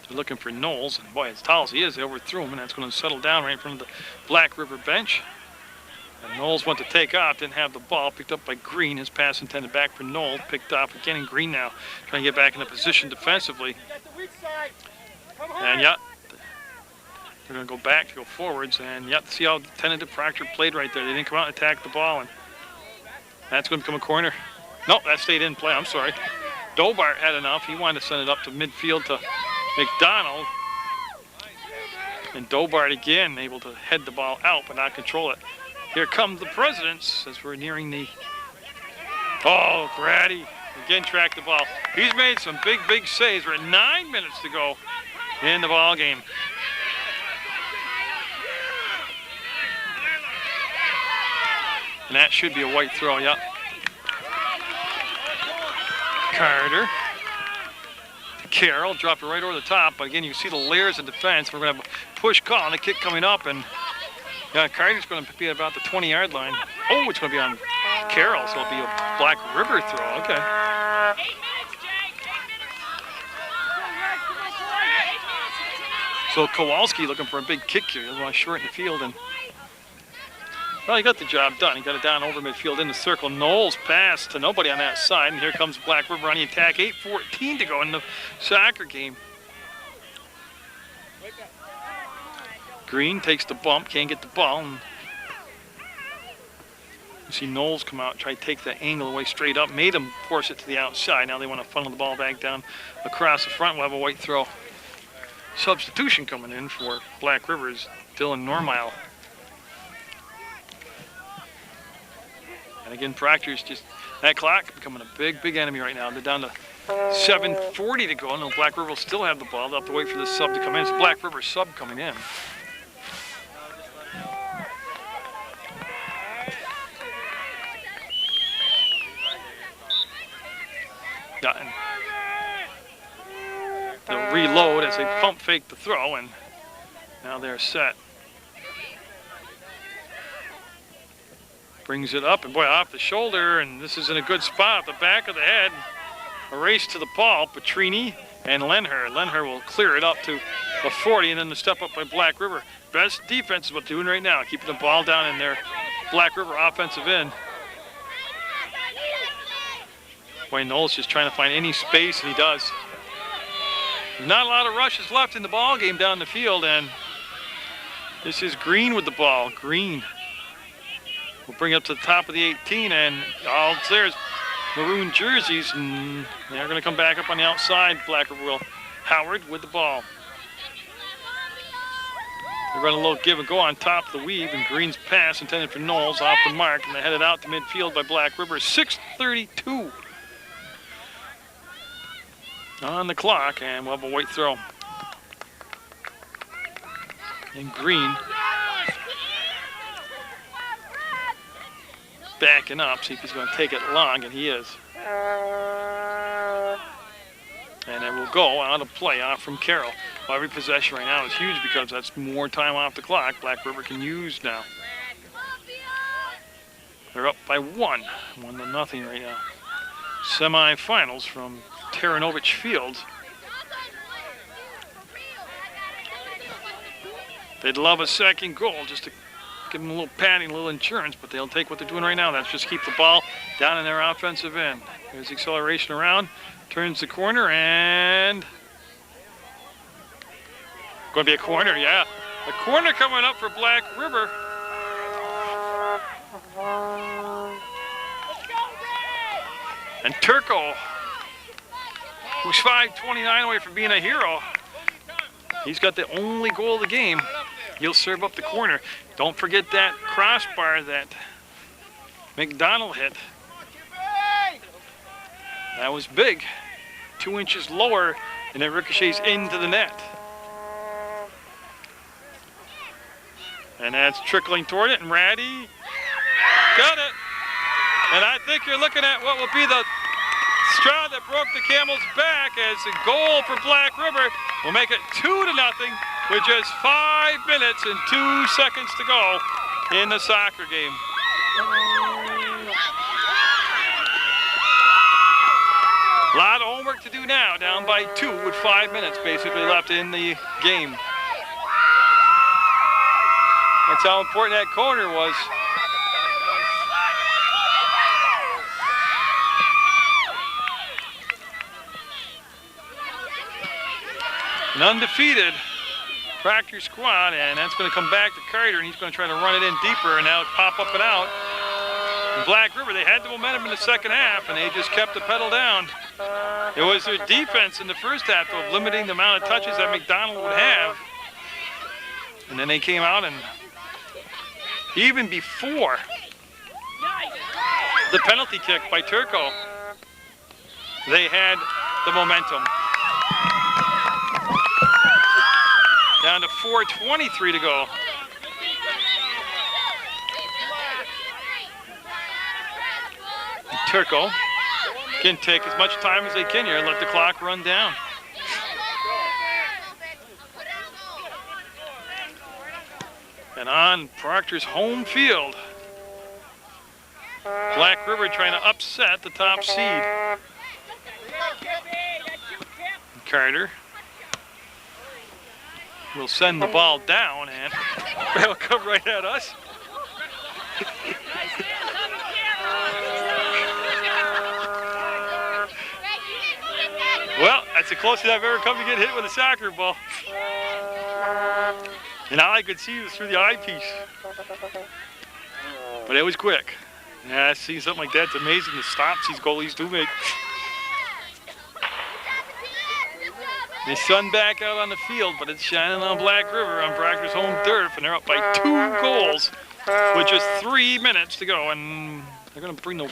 They're looking for Knowles, and boy, as tall as he is, they overthrew him, and that's going to settle down right in front of the Black River bench. And Knowles went to take off, didn't have the ball, picked up by Green. His pass intended back for Knowles, picked off again, and Green now trying to get back into position defensively. And yeah, they're going to go back to go forwards, and yeah, see how tentative Proctor played right there. They didn't come out and attack the ball, and that's going to become a corner. Nope, that stayed in play, I'm sorry. Dobart had enough. He wanted to send it up to midfield to McDonald. And Dobart again able to head the ball out but not control it. Here comes the Presidents as we're nearing the... Oh, Grady again tracked the ball. He's made some big saves. We're at 9 minutes to go in the ball game. And that should be a white throw, yep. Carter. Carroll dropped it right over the top, but again, you see the layers of defense. We're going to have a push call and a kick coming up, and Carter's going to be at about the 20-yard line. Oh, it's going to be on Carroll, so it'll be a Black River throw. Okay. So Kowalski looking for a big kick here. He want to shorten the field, and well, he got the job done. He got it down over midfield in the circle. Knowles pass to nobody on that side, and here comes Black River on the attack. 8:14 to go in the soccer game. Green takes the bump, can't get the ball. And you see Knowles come out and try to take that angle away straight up. Made him force it to the outside. Now they want to funnel the ball back down across the front. We'll have a white throw. Substitution coming in for Black River is Dylan Normile. And again, Proctor's just, that clock becoming a big enemy right now. They're down to 7:40 to go. No, Black River will still have the ball. They'll have to wait for the sub to come in. It's Black River sub coming in. Yeah, and they'll reload as they pump fake the throw, and now they're set. Brings it up, and boy, off the shoulder, and this is in a good spot, the back of the head. A race to the ball, Petrini and Lenher. Lenher will clear it up to the 40, and then the step up by Black River. Best defense is what they're doing right now, keeping the ball down in their Black River offensive end. Boy, Knowles just trying to find any space, and he does. There's not a lot of rushes left in the ball game down the field, and this is Green with the ball. Green will bring it up to the top of the 18, and all there's maroon jerseys, and they're going to come back up on the outside. Black River will. Howard with the ball. They run a little give and go on top of the weave, and Green's pass intended for Knowles off the mark, and they headed out to midfield by Black River. 6:32 on the clock, and we'll have a white throw. And Green backing up, see if he's going to take it long, and he is. And it will go out of play off from Carroll. Well, every possession right now is huge because that's more time off the clock Black River can use now. They're up by 1-0 right now. Semifinals from Taranovich Field. They'd love a second goal just to give them a little padding, a little insurance, but they'll take what they're doing right now. That's just keep the ball down in their offensive end. There's acceleration around, turns the corner, and going to be a corner, yeah. A corner coming up for Black River. And Turco, who's 5'29" away from being a hero, he's got the only goal of the game. He'll serve up the corner. Don't forget that crossbar that McDonald hit. That was big. 2 inches lower, and it ricochets into the net. And that's trickling toward it, and Ratty got it. And I think you're looking at what will be the straw that broke the camel's back, as a goal for Black River will make it 2-0 with just 5 minutes and 2 seconds to go in the soccer game. A lot of homework to do now, down by 2 with 5 minutes basically left in the game. That's how important that corner was. An undefeated Proctor squad, and that's going to come back to Carter, and he's going to try to run it in deeper, and now it pop up and out. And Black River, they had the momentum in the second half, and they just kept the pedal down. It was their defense in the first half, though, of limiting the amount of touches that McDonald would have. And then they came out, and even before the penalty kick by Turco, they had the momentum. Down to 4:23 to go. And Turco can take as much time as they can here and let the clock run down. And on Proctor's home field, Black River trying to upset the top seed. Carter will send the ball down, and it'll come right at us. Well, that's the closest I've ever come to get hit with a soccer ball. And all I could see was through the eyepiece. But it was quick. Yeah, seeing something like that, it's amazing the stops these goalies do make. The sun back out on the field, but it's shining on Black River on Proctor's home turf, and they're up by 2 goals with just 3 minutes to go, and they're going to bring the...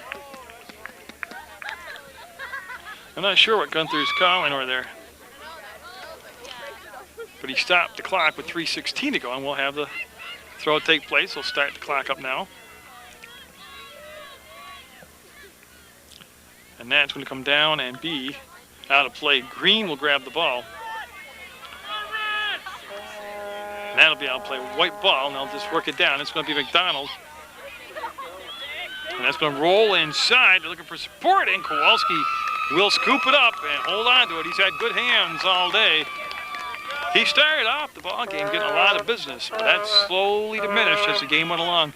I'm not sure what Gunther's calling over there, but he stopped the clock with 3:16 to go, and we'll have the throw take place. We'll start the clock up now. And that's going to come down and be out of play. Green will grab the ball. And that'll be out of play. White ball, and they'll just work it down. It's going to be McDonald. And that's going to roll inside. They're looking for support, and Kowalski will scoop it up and hold on to it. He's had good hands all day. He started off the ball game getting a lot of business, but that slowly diminished as the game went along.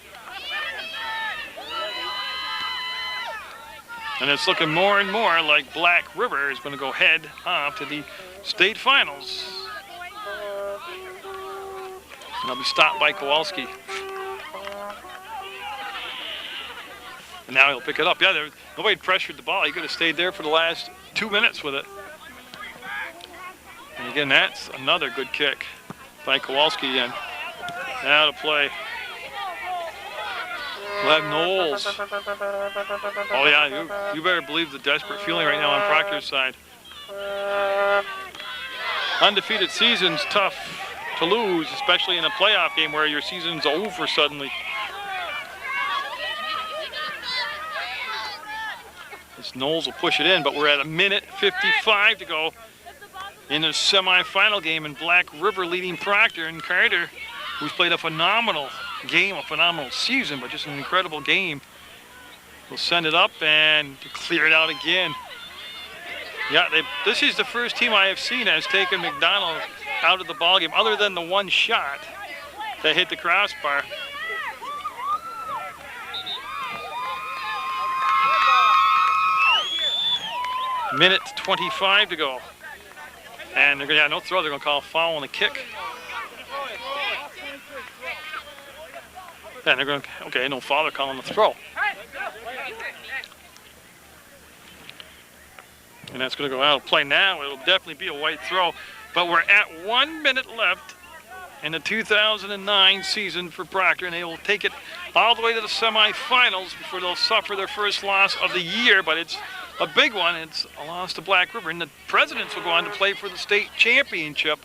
And it's looking more and more like Black River is going to go head off to the state finals. And they'll be stopped by Kowalski. And now he'll pick it up. Yeah, nobody pressured the ball. He could have stayed there for the last 2 minutes with it. And again, that's another good kick by Kowalski again. Now to play. We'll have Knowles. Oh yeah, you better believe the desperate feeling right now on Proctor's side. Undefeated season's tough to lose, especially in a playoff game where your season's over suddenly. This Knowles will push it in, but we're at 1:55 to go in the semifinal game, and Black River leading Proctor, and Carter, who's played a phenomenal game, a phenomenal season, but just an incredible game. We'll send it up and clear it out again. Yeah, this is the first team I have seen that has taken McDonald out of the ballgame, other than the one shot that hit the crossbar. Minute 25 to go. And they're going to have no throw, they're going to call a foul on the kick. And they're going to, okay, no foul, they're calling the throw. And that's going to go out of play now. It'll definitely be a white throw. But we're at 1 minute left in the 2009 season for Proctor, and they will take it all the way to the semifinals before they'll suffer their first loss of the year, but it's a big one. It's a loss to Black River, and the Presidents will go on to play for the state championship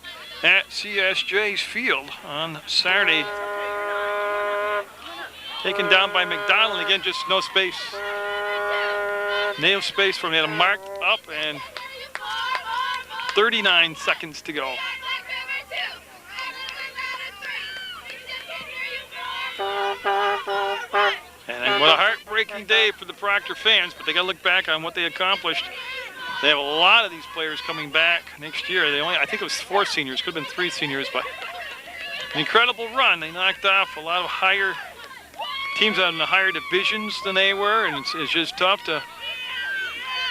at CSJ's field on Saturday. Taken down by McDonald, and again, just no space. No space for them. They had a marked up, and 39 seconds to go. And what a heartbreaking day for the Proctor fans, but they got to look back on what they accomplished. They have a lot of these players coming back next year. I think it was 4 seniors, could have been 3 seniors, but an incredible run. They knocked off a lot of higher teams out in the higher divisions than they were, and it's just tough to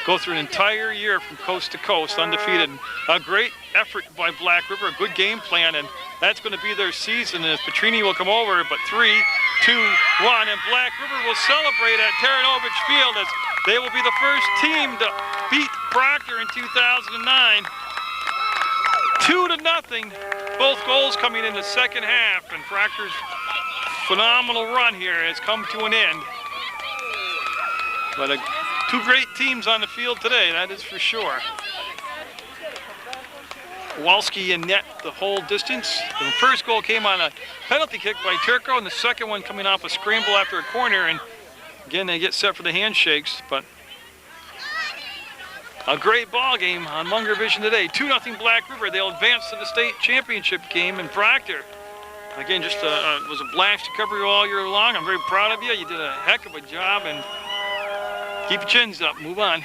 go through an entire year from coast to coast undefeated. A great effort by Black River, a good game plan, and that's going to be their season as Petrini will come over, but 3, 2, 1, and Black River will celebrate at Taranovich Field as they will be the first team to beat Proctor in 2009. 2-0, both goals coming in the second half, and Proctor's phenomenal run here has come to an end. But 2 great teams on the field today, that is for sure. Kowalski in net the whole distance. The first goal came on a penalty kick by Turco, and the second one coming off a scramble after a corner. And again, they get set for the handshakes, but a great ball game on Munger Vision today. 2-0 Black River. They'll advance to the state championship game in Proctor. Again, just it was a blast to cover you all year long. I'm very proud of you. You did a heck of a job, and keep your chins up. Move on.